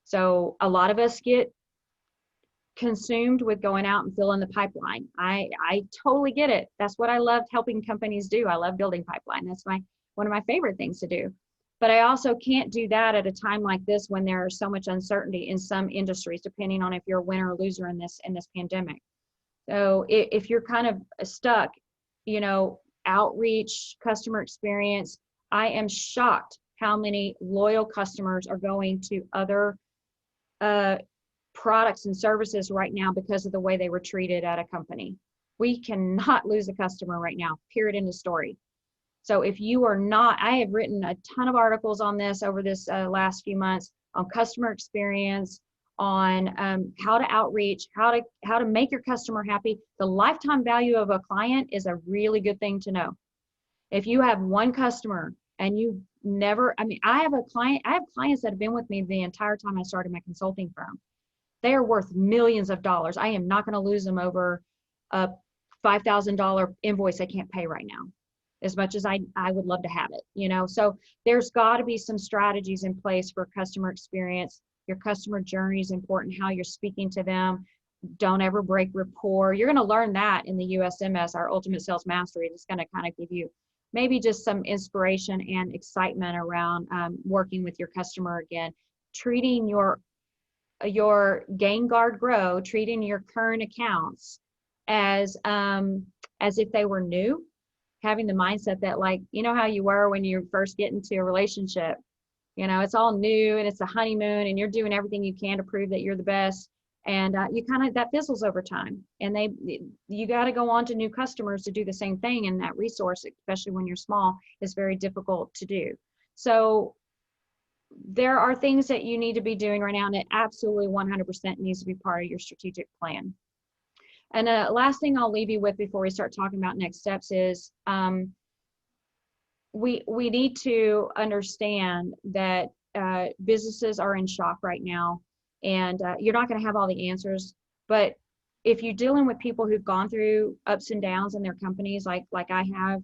So a lot of us get consumed with going out and filling the pipeline. I totally get it. That's what I loved helping companies do. I love building pipeline. That's one of my favorite things to do. But I also can't do that at a time like this when there's so much uncertainty in some industries, depending on if you're a winner or loser in this pandemic. So if you're kind of stuck, outreach, customer experience, I am shocked how many loyal customers are going to other products and services right now because of the way they were treated at a company. We cannot lose a customer right now, period, end of story. So if you are not, I have written a ton of articles on this over this last few months on customer experience, on how to outreach, how to make your customer happy. The lifetime value of a client is a really good thing to know. If you have one customer and you never, I have clients that have been with me the entire time I started my consulting firm. They are worth millions of dollars. I am not going to lose them over a $5,000 invoice I can't pay right now, as much as I would love to have it, So there's got to be some strategies in place for customer experience. Your customer journey is important, how you're speaking to them. Don't ever break rapport. You're going to learn that in the USMS, our Ultimate Sales Mastery. It's going to kind of give you maybe just some inspiration and excitement around working with your customer again, treating your gain, guard, grow, treating your current accounts as if they were new, having the mindset that, like, how you were when you first get into a relationship, it's all new and it's a honeymoon and you're doing everything you can to prove that you're the best. And that fizzles over time. And you got to go on to new customers to do the same thing. And that resource, especially when you're small, is very difficult to do. So there are things that you need to be doing right now, and it absolutely 100% needs to be part of your strategic plan. And last thing I'll leave you with before we start talking about next steps is we need to understand that businesses are in shock right now, and you're not going to have all the answers. But if you're dealing with people who've gone through ups and downs in their companies, like I have,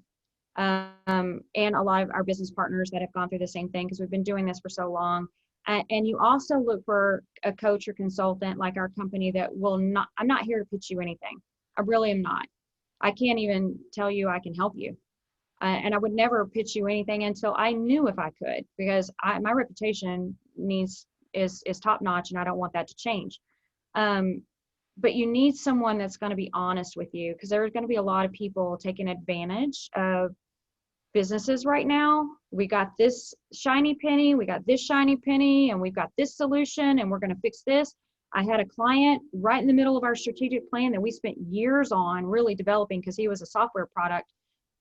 and a lot of our business partners that have gone through the same thing, because we've been doing this for so long. And you also look for a coach or consultant like our company that will not, I'm not here to pitch you anything. I really am not. I can't even tell you I can help you. And I would never pitch you anything until I knew if I could, because my reputation is top notch, and I don't want that to change. But you need someone that's going to be honest with you, because there's going to be a lot of people taking advantage of businesses right now. We got this shiny penny, we got this shiny penny, and we've got this solution, and we're going to fix this. I had a client right in the middle of our strategic plan that we spent years on really developing, because he was a software product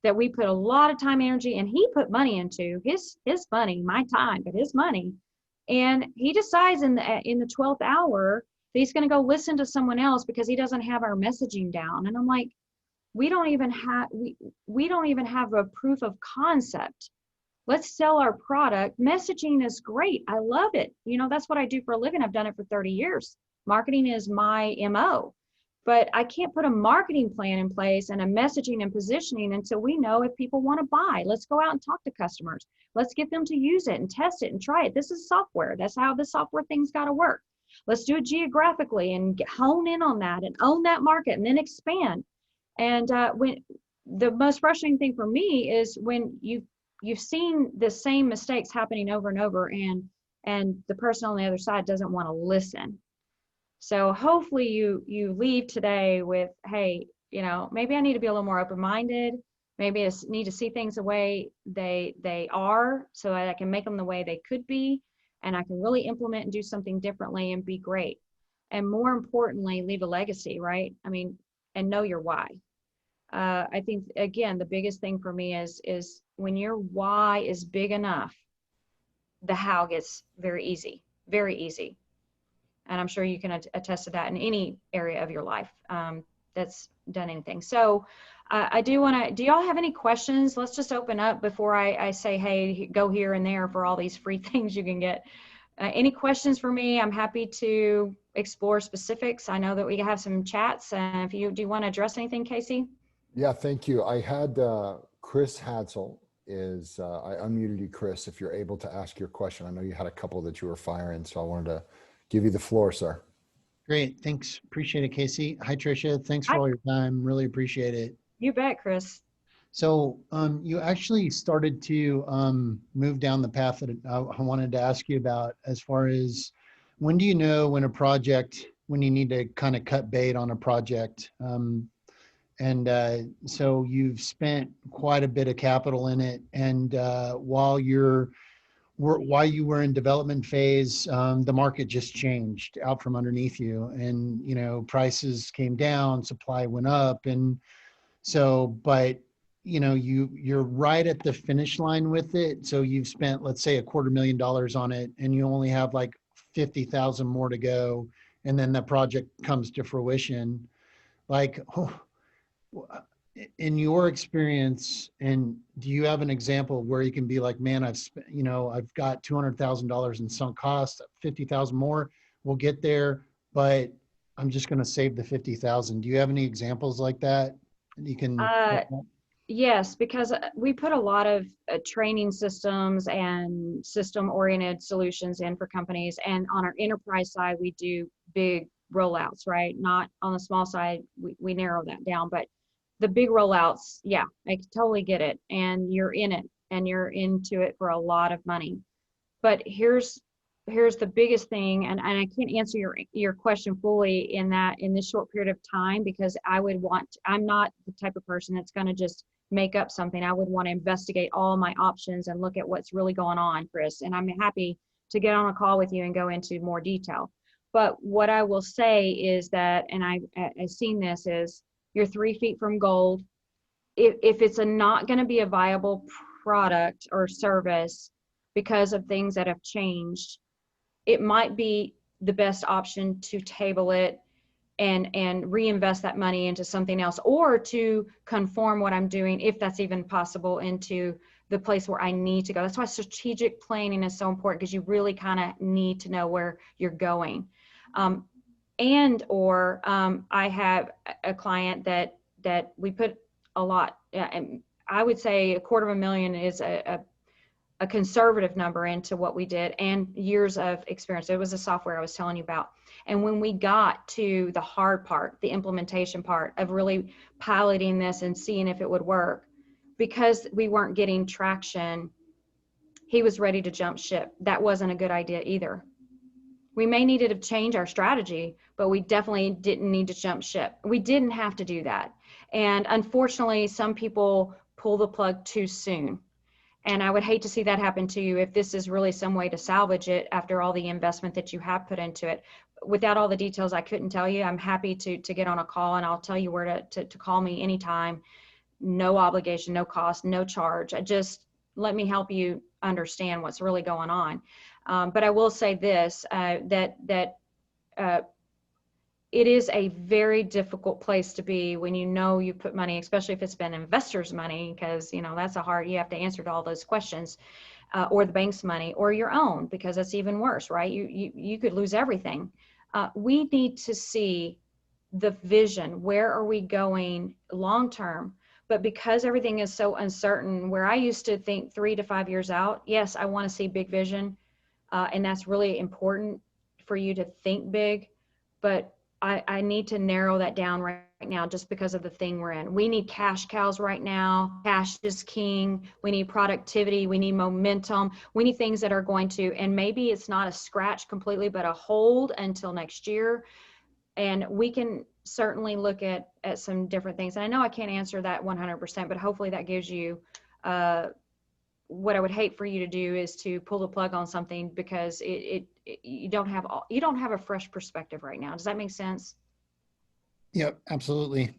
that we put a lot of time, energy, and he put money into his money, my time, but his money. And he decides in the 12th hour that he's going to go listen to someone else because he doesn't have our messaging down. And I'm like, we don't even have a proof of concept. Let's sell our product. Messaging is great. I love it. You know, that's what I do for a living. I've done it for 30 years. Marketing is my MO. But I can't put a marketing plan in place and a messaging and positioning until we know if people want to buy. Let's go out and talk to customers. Let's get them to use it and test it and try it. This is software. That's how the software thing's got to work. Let's do it geographically and hone in on that and own that market and then expand. And when the most frustrating thing for me is when you've seen the same mistakes happening over and over, and the person on the other side doesn't want to listen. So hopefully you leave today with, hey, you know, maybe I need to be a little more open-minded. Maybe I need to see things the way they are, so that I can make them the way they could be, and I can really implement and do something differently and be great. And more importantly, leave a legacy, right? I mean, and know your why. I think, again, the biggest thing for me is when your why is big enough, the how gets very easy, very easy. And I'm sure you can attest to that in any area of your life that's done anything. So I do want to, do y'all have any questions? Let's just open up before I say, hey, go here and there for all these free things you can get. Any questions for me? I'm happy to explore specifics. I know that we have some chats. Do you want to address anything, Casey? Yeah, thank you. I had Chris Hadsel I unmuted you, Chris, if you're able to ask your question. I know you had a couple that you were firing, so I wanted to give you the floor, sir. Great. Thanks. Appreciate it, Casey. Hi, Tricia. Thanks for all your time. Really appreciate it. You bet, Chris. So you actually started to move down the path that I wanted to ask you about, as far as when do you know when you need to kind of cut bait on a project? So you've spent quite a bit of capital in it. And while you were in development phase, the market just changed out from underneath you, and, you know, prices came down, supply went up. And so, but, you know, you're right at the finish line with it. So you've spent, let's say, $250,000 on it, and you only have like 50,000 more to go. And then the project comes to fruition. Like, in your experience, and do you have an example where you can be like, man, I've got $200,000 in sunk costs, 50,000 more, we'll get there, but I'm just going to save the 50,000. Do you have any examples like that? You can. Yes, because we put a lot of training systems and system-oriented solutions in for companies, and on our enterprise side, we do big rollouts, right? Not on the small side, we narrow that down, but the big rollouts, yeah, I totally get it. And you're in it, and you're into it for a lot of money. But here's the biggest thing, and I can't answer your question fully in this short period of time, because I'm not the type of person that's going to just make up something. I would want to investigate all my options and look at what's really going on, Chris. And I'm happy to get on a call with you and go into more detail. But what I will say is that, and I've seen this, is you're 3 feet from gold. If it's not going to be a viable product or service, because of things that have changed, it might be the best option to table it and reinvest that money into something else, or to conform what I'm doing, if that's even possible, into the place where I need to go. That's why strategic planning is so important, because you really kind of need to know where you're going. I have a client that we put a lot, and I would say $250,000 is a conservative number into what we did, and years of experience. It was the software I was telling you about. And when we got to the hard part, the implementation part of really piloting this and seeing if it would work, because we weren't getting traction, he was ready to jump ship. That wasn't a good idea either. We may needed to change our strategy, but we definitely didn't need to jump ship. We didn't have to do that. And unfortunately, some people pull the plug too soon. And I would hate to see that happen to you if this is really some way to salvage it after all the investment that you have put into it. Without all the details, I couldn't tell you. I'm happy to get on a call, and I'll tell you where to call me anytime. No obligation, no cost, no charge. Just let me help you understand what's really going on. But I will say this, that it is a very difficult place to be when you know you put money, especially if it's been investors' money, because that's you have to answer to all those questions, or the bank's money, or your own, because that's even worse, right? You could lose everything. We need to see the vision. Where are we going long term? But because everything is so uncertain, where I used to think 3 to 5 years out, yes, I want to see big vision, and that's really important for you to think big, but I need to narrow that down right now, just because of the thing we're in. We need cash cows right now. Cash is king. We need productivity. We need momentum. We need things that are going to, and maybe it's not a scratch completely, but a hold until next year. And we can certainly look at some different things. And I know I can't answer that 100%, but hopefully that gives you, what I would hate for you to do is to pull the plug on something because you don't have a fresh perspective right now. Does that make sense? Yep, absolutely.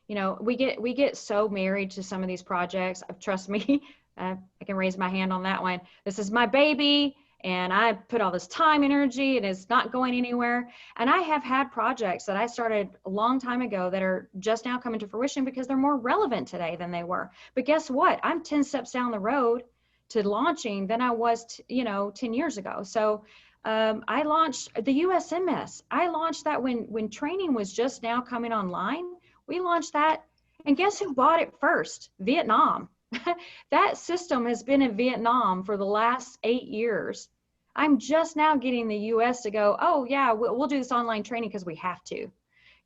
We get so married to some of these projects. Trust me, I can raise my hand on that one. This is my baby, and I put all this time, energy, and it's not going anywhere. And I have had projects that I started a long time ago that are just now coming to fruition because they're more relevant today than they were. But guess what? I'm 10 steps down the road to launching than I was, 10 years ago. So I launched the USMS. I launched that when training was just now coming online. We launched that, and guess who bought it first? Vietnam. That system has been in Vietnam for the last 8 years. I'm just now getting the US to go, oh yeah, we'll do this online training because we have to.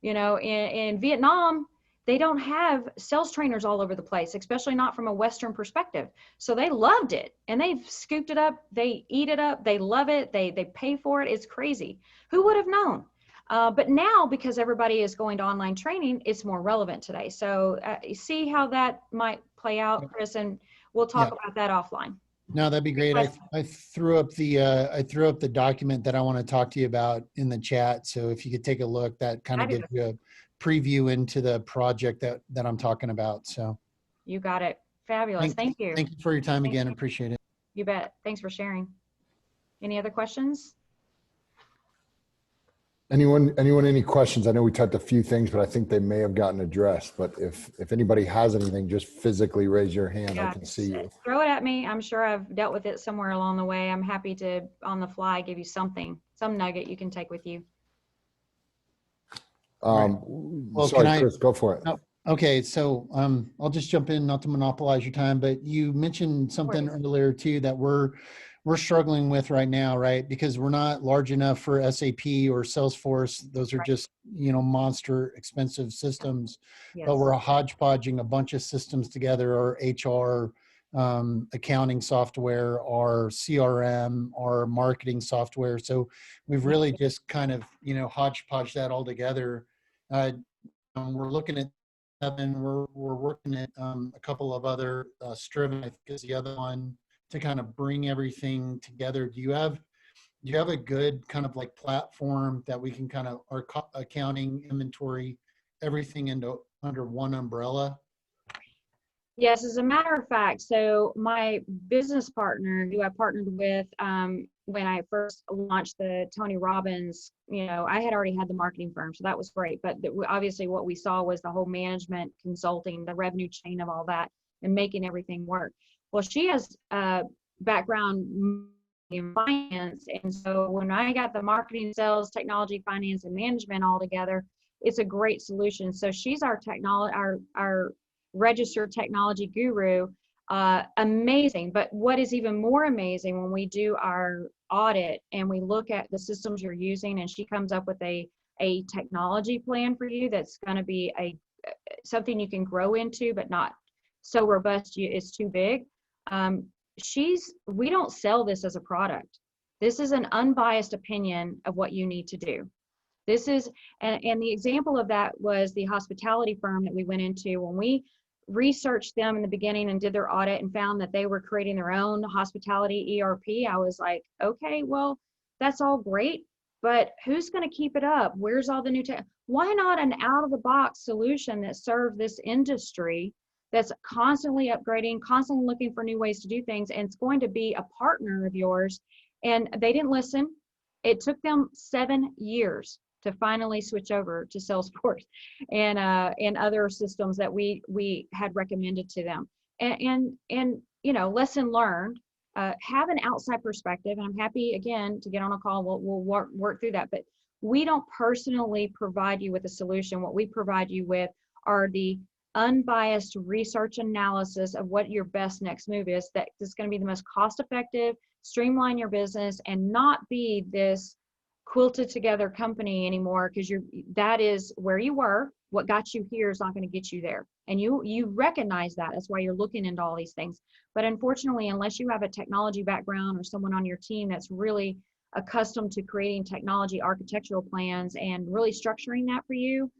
In Vietnam, they don't have sales trainers all over the place, especially not from a Western perspective. So they loved it, and they've scooped it up. They eat it up. They love it. They pay for it. It's crazy. Who would have known? But now, because everybody is going to online training, it's more relevant today. So see how that might play out, Chris, and we'll talk about that offline. No, that'd be great. I threw up the document that I want to talk to you about in the chat. So if you could take a look, that kind of gives you a preview into the project that I'm talking about. So you got it. Fabulous. Thank you. Thank you for your time again. Appreciate it. You bet. Thanks for sharing. Any other questions? Anyone any questions? I know we touched a few things, but I think they may have gotten addressed. But if anybody has anything, just physically raise your hand. I can see you. Throw it at me. I'm sure I've dealt with it somewhere along the way. I'm happy to, on the fly, give you some nugget you can take with you. Well, sorry, Chris, go for it. No, okay, so I'll just jump in, not to monopolize your time, but you mentioned something earlier too that we're struggling with right now, right? Because we're not large enough for SAP or Salesforce. Those are just, monster expensive systems. Yes. But we're hodgepodging a bunch of systems together, our HR, accounting software, our CRM, our marketing software. So we've really just kind of, hodgepodge that all together. We're looking at and we're working at a couple of other, Striven, I think is the other one, to kind of bring everything together. Do you have a good kind of like platform that we can kind of, our accounting, inventory, everything under one umbrella? Yes, as a matter of fact, so my business partner who I partnered with when I first launched the Tony Robbins, I had already had the marketing firm, so that was great. But obviously what we saw was the whole management consulting, the revenue chain of all that and making everything work. Well, she has a background in finance. And so when I got the marketing, sales, technology, finance, and management all together, it's a great solution. So she's our technology, our registered technology guru. Amazing. But what is even more amazing when we do our audit and we look at the systems you're using, and she comes up with a technology plan for you that's going to be something you can grow into, but not so robust it's too big. We don't sell this as a product. This is an unbiased opinion of what you need to do. This is, and the example of that was the hospitality firm that we went into. When we researched them in the beginning and did their audit and found that they were creating their own hospitality ERP, I was like, okay, well, that's all great, but who's going to keep it up? Where's all the new tech? Why not an out-of-the-box solution that serves this industry that's constantly upgrading, constantly looking for new ways to do things, and it's going to be a partner of yours? And they didn't listen. It took them 7 years to finally switch over to Salesforce and other systems that we had recommended to them. And lesson learned. Have an outside perspective, and I'm happy again to get on a call. We'll work through that. But we don't personally provide you with a solution. What we provide you with are the unbiased research analysis of what your best next move is. That is going to be the most cost effective, streamline your business, and not be this quilted together company anymore, because that is where you were. What got you here is not going to get you there, and you recognize that. That's why you're looking into all these things. But unfortunately, unless you have a technology background or someone on your team that's really accustomed to creating technology architectural plans and really structuring that for you,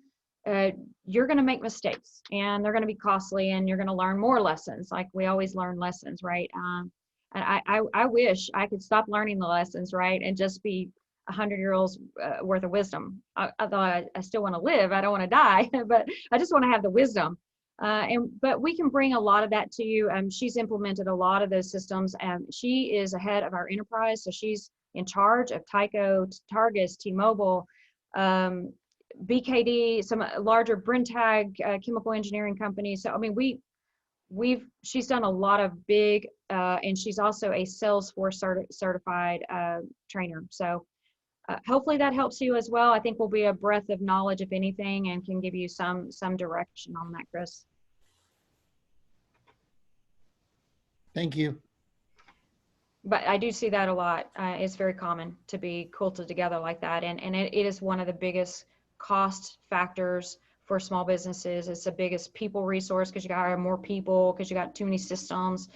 you're going to make mistakes, and they're going to be costly, and you're going to learn more lessons. Like we always learn lessons, right? And I wish I could stop learning the lessons, right, and just be 100-year-olds worth of wisdom. Although I still want to live, I don't want to die, but I just want to have the wisdom. But we can bring a lot of that to you. She's implemented a lot of those systems, and she is ahead of our enterprise. So she's in charge of Tyco, Targus, T-Mobile, BKD, some larger Brenntag chemical engineering companies. So I mean, she's done a lot of big, and she's also a Salesforce certified trainer. So hopefully that helps you as well. I think we'll be a breadth of knowledge, if anything, and can give you some direction on that, Chris. Thank you. But I do see that a lot. It's very common to be quilted together like that. And it is one of the biggest cost factors for small businesses. It's the biggest people resource, because you got to hire more people, because you got too many systems.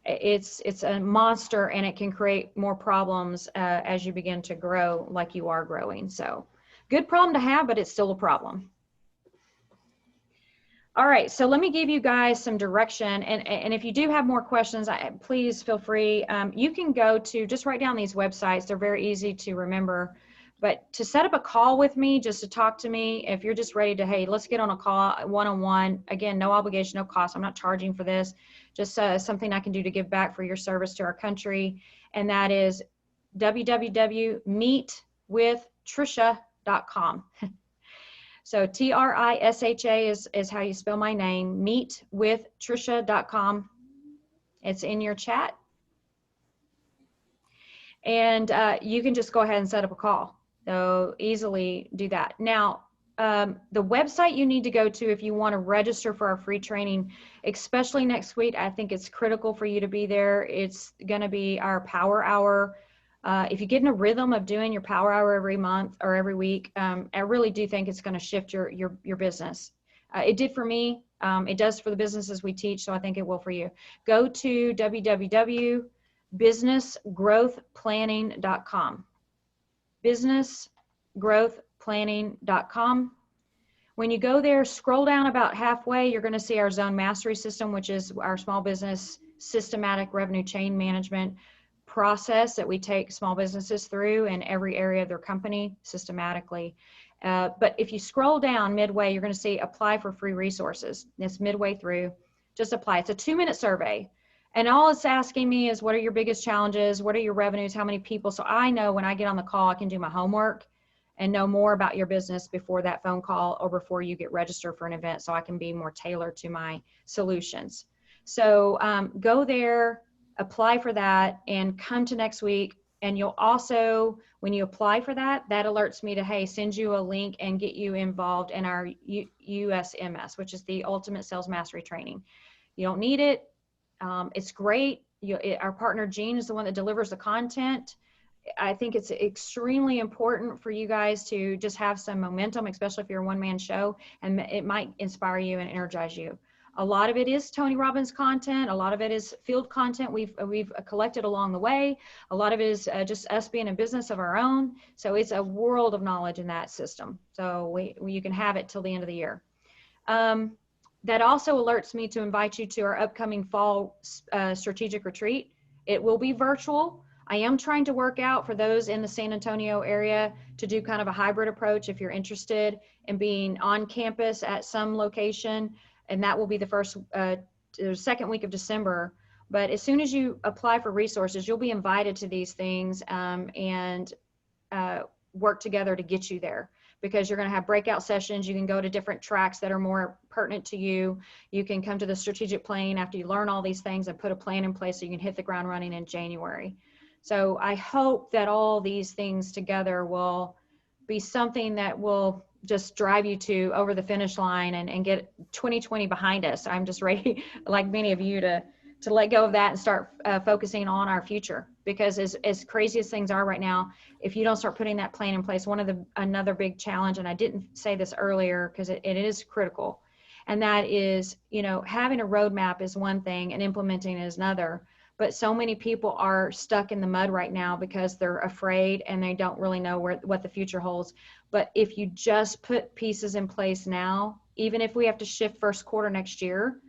It's a monster, and it can create more problems as you begin to grow like you are growing. So good problem to have, but it's still a problem. All right, so let me give you guys some direction. And if you do have more questions, please feel free. You can go to, just write down these websites. They're very easy to remember. But to set up a call with me, just to talk to me, if you're just ready to, hey, let's get on a call one-on-one. Again, no obligation, no cost. I'm not charging for this. Just something I can do to give back for your service to our country. And that is www.meetwithtrisha.com. So TRISHA is how you spell my name, meetwithtrisha.com. It's in your chat. And you can just go ahead and set up a call. So easily do that. Now, the website you need to go to if you want to register for our free training, especially next week, I think it's critical for you to be there. It's going to be our Power Hour. If you get in a rhythm of doing your Power Hour every month or every week, I really do think it's going to shift your business. It did for me. It does for the businesses we teach, so I think it will for you. Go to www.businessgrowthplanning.com. businessgrowthplanning.com. When you go there, scroll down about halfway, you're going to see our Zone Mastery System, which is our small business systematic revenue chain management process that we take small businesses through in every area of their company systematically. But if you scroll down midway, you're going to see apply for free resources. It's midway through. just apply. It's a 2-minute survey. And all it's asking me is, what are your biggest challenges? What are your revenues? How many people? So I know when I get on the call, I can do my homework and know more about your business before that phone call or before you get registered for an event, so I can be more tailored to my solutions. So go there, apply for that, and come to next week. And you'll also, when you apply for that, that alerts me to, hey, send you a link and get you involved in our USMS, which is the Ultimate Sales Mastery Training. You don't need it. It's great. Our partner Gene is the one that delivers the content. I think it's extremely important for you guys to just have some momentum, especially if you're a one-man show, and it might inspire you and energize you. A lot of it is Tony Robbins content. A lot of it is field content we've collected along the way. A lot of it is just us being a business of our own. So it's a world of knowledge in that system. So you can have it till the end of the year. That also alerts me to invite you to our upcoming fall strategic retreat. It will be virtual. I am trying to work out for those in the San Antonio area to do kind of a hybrid approach if you're interested in being on campus at some location. And that will be the second week of December. But as soon as you apply for resources, you'll be invited to these things and work together to get you there, because you're going to have breakout sessions. You can go to different tracks that are more pertinent to you. You can come to the strategic plan after you learn all these things and put a plan in place so you can hit the ground running in January. So I hope that all these things together will be something that will just drive you to over the finish line and get 2020 behind us. I'm just ready, like many of you, to let go of that and start focusing on our future. Because as crazy as things are right now, if you don't start putting that plan in place, another big challenge, and I didn't say this earlier because it is critical, and that is, having a roadmap is one thing and implementing is another. But so many people are stuck in the mud right now because they're afraid and they don't really know what the future holds. But if you just put pieces in place now, even if we have to shift first quarter next year,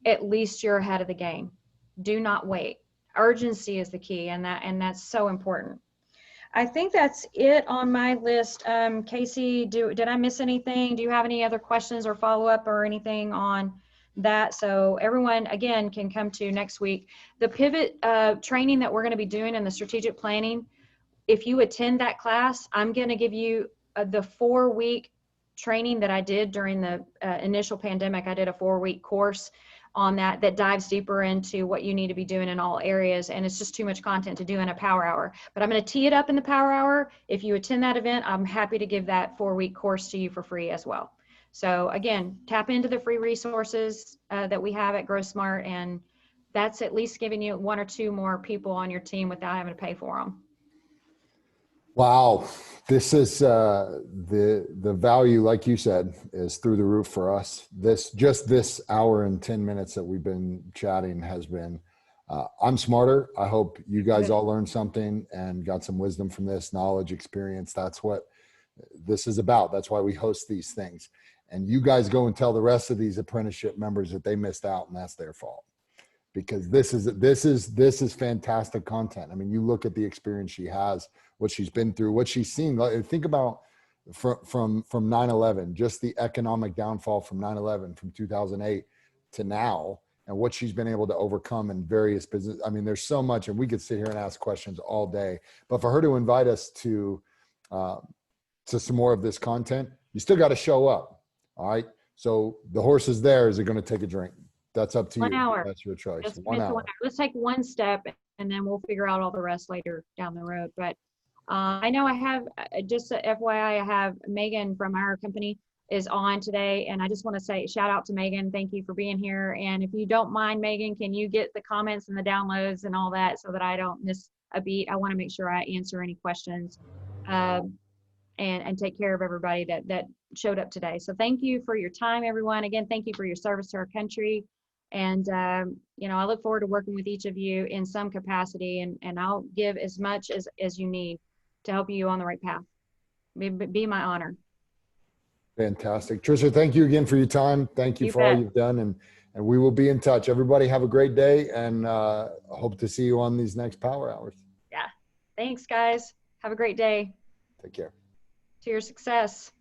at least you're ahead of the game. Do not wait. Urgency is the key, and that's so important. I think that's it on my list. Casey, did I miss anything? Do you have any other questions or follow-up or anything on that? So everyone, again, can come to next week. The pivot training that we're going to be doing in the strategic planning, if you attend that class, I'm going to give you the 4-week training that I did during the initial pandemic. I did a 4-week course on that dives deeper into what you need to be doing in all areas. And it's just too much content to do in a power hour. But I'm going to tee it up in the power hour. If you attend that event, I'm happy to give that 4-week course to you for free as well. So again, tap into the free resources that we have at Grow Smart, and that's at least giving you 1 or 2 more people on your team without having to pay for them. Wow. This is the value, like you said, is through the roof for us. This hour and 10 minutes that we've been chatting has been, I'm smarter. I hope you guys all learned something and got some wisdom from this, knowledge, experience. That's what this is about. That's why we host these things. And you guys go and tell the rest of these apprenticeship members that they missed out, and that's their fault. Because this is fantastic content. I mean, you look at the experience she has, what she's been through, what she's seen. Think about from 9/11, just the economic downfall from 9/11, from 2008 to now, and what she's been able to overcome in various business. I mean, there's so much, and we could sit here and ask questions all day. But for her to invite us to some more of this content, you still got to show up. All right. So the horse is there. Is it going to take a drink? That's up to you. 1 hour. That's your choice. Just 1 hour. Let's take one step, and then we'll figure out all the rest later down the road. But I know I have, just a FYI, I have Megan from our company is on today, and I just want to say shout out to Megan. Thank you for being here. And if you don't mind, Megan, can you get the comments and the downloads and all that so that I don't miss a beat? I want to make sure I answer any questions and take care of everybody that showed up today. So thank you for your time, everyone. Again, thank you for your service to our country. And, I look forward to working with each of you in some capacity, and I'll give as much as you need to help you on the right path. Be my honor. Fantastic. Trisha, thank you again for your time. Thank you for all you've done, and we will be in touch. Everybody have a great day, and hope to see you on these next power hours. Yeah. Thanks, guys. Have a great day. Take care. To your success.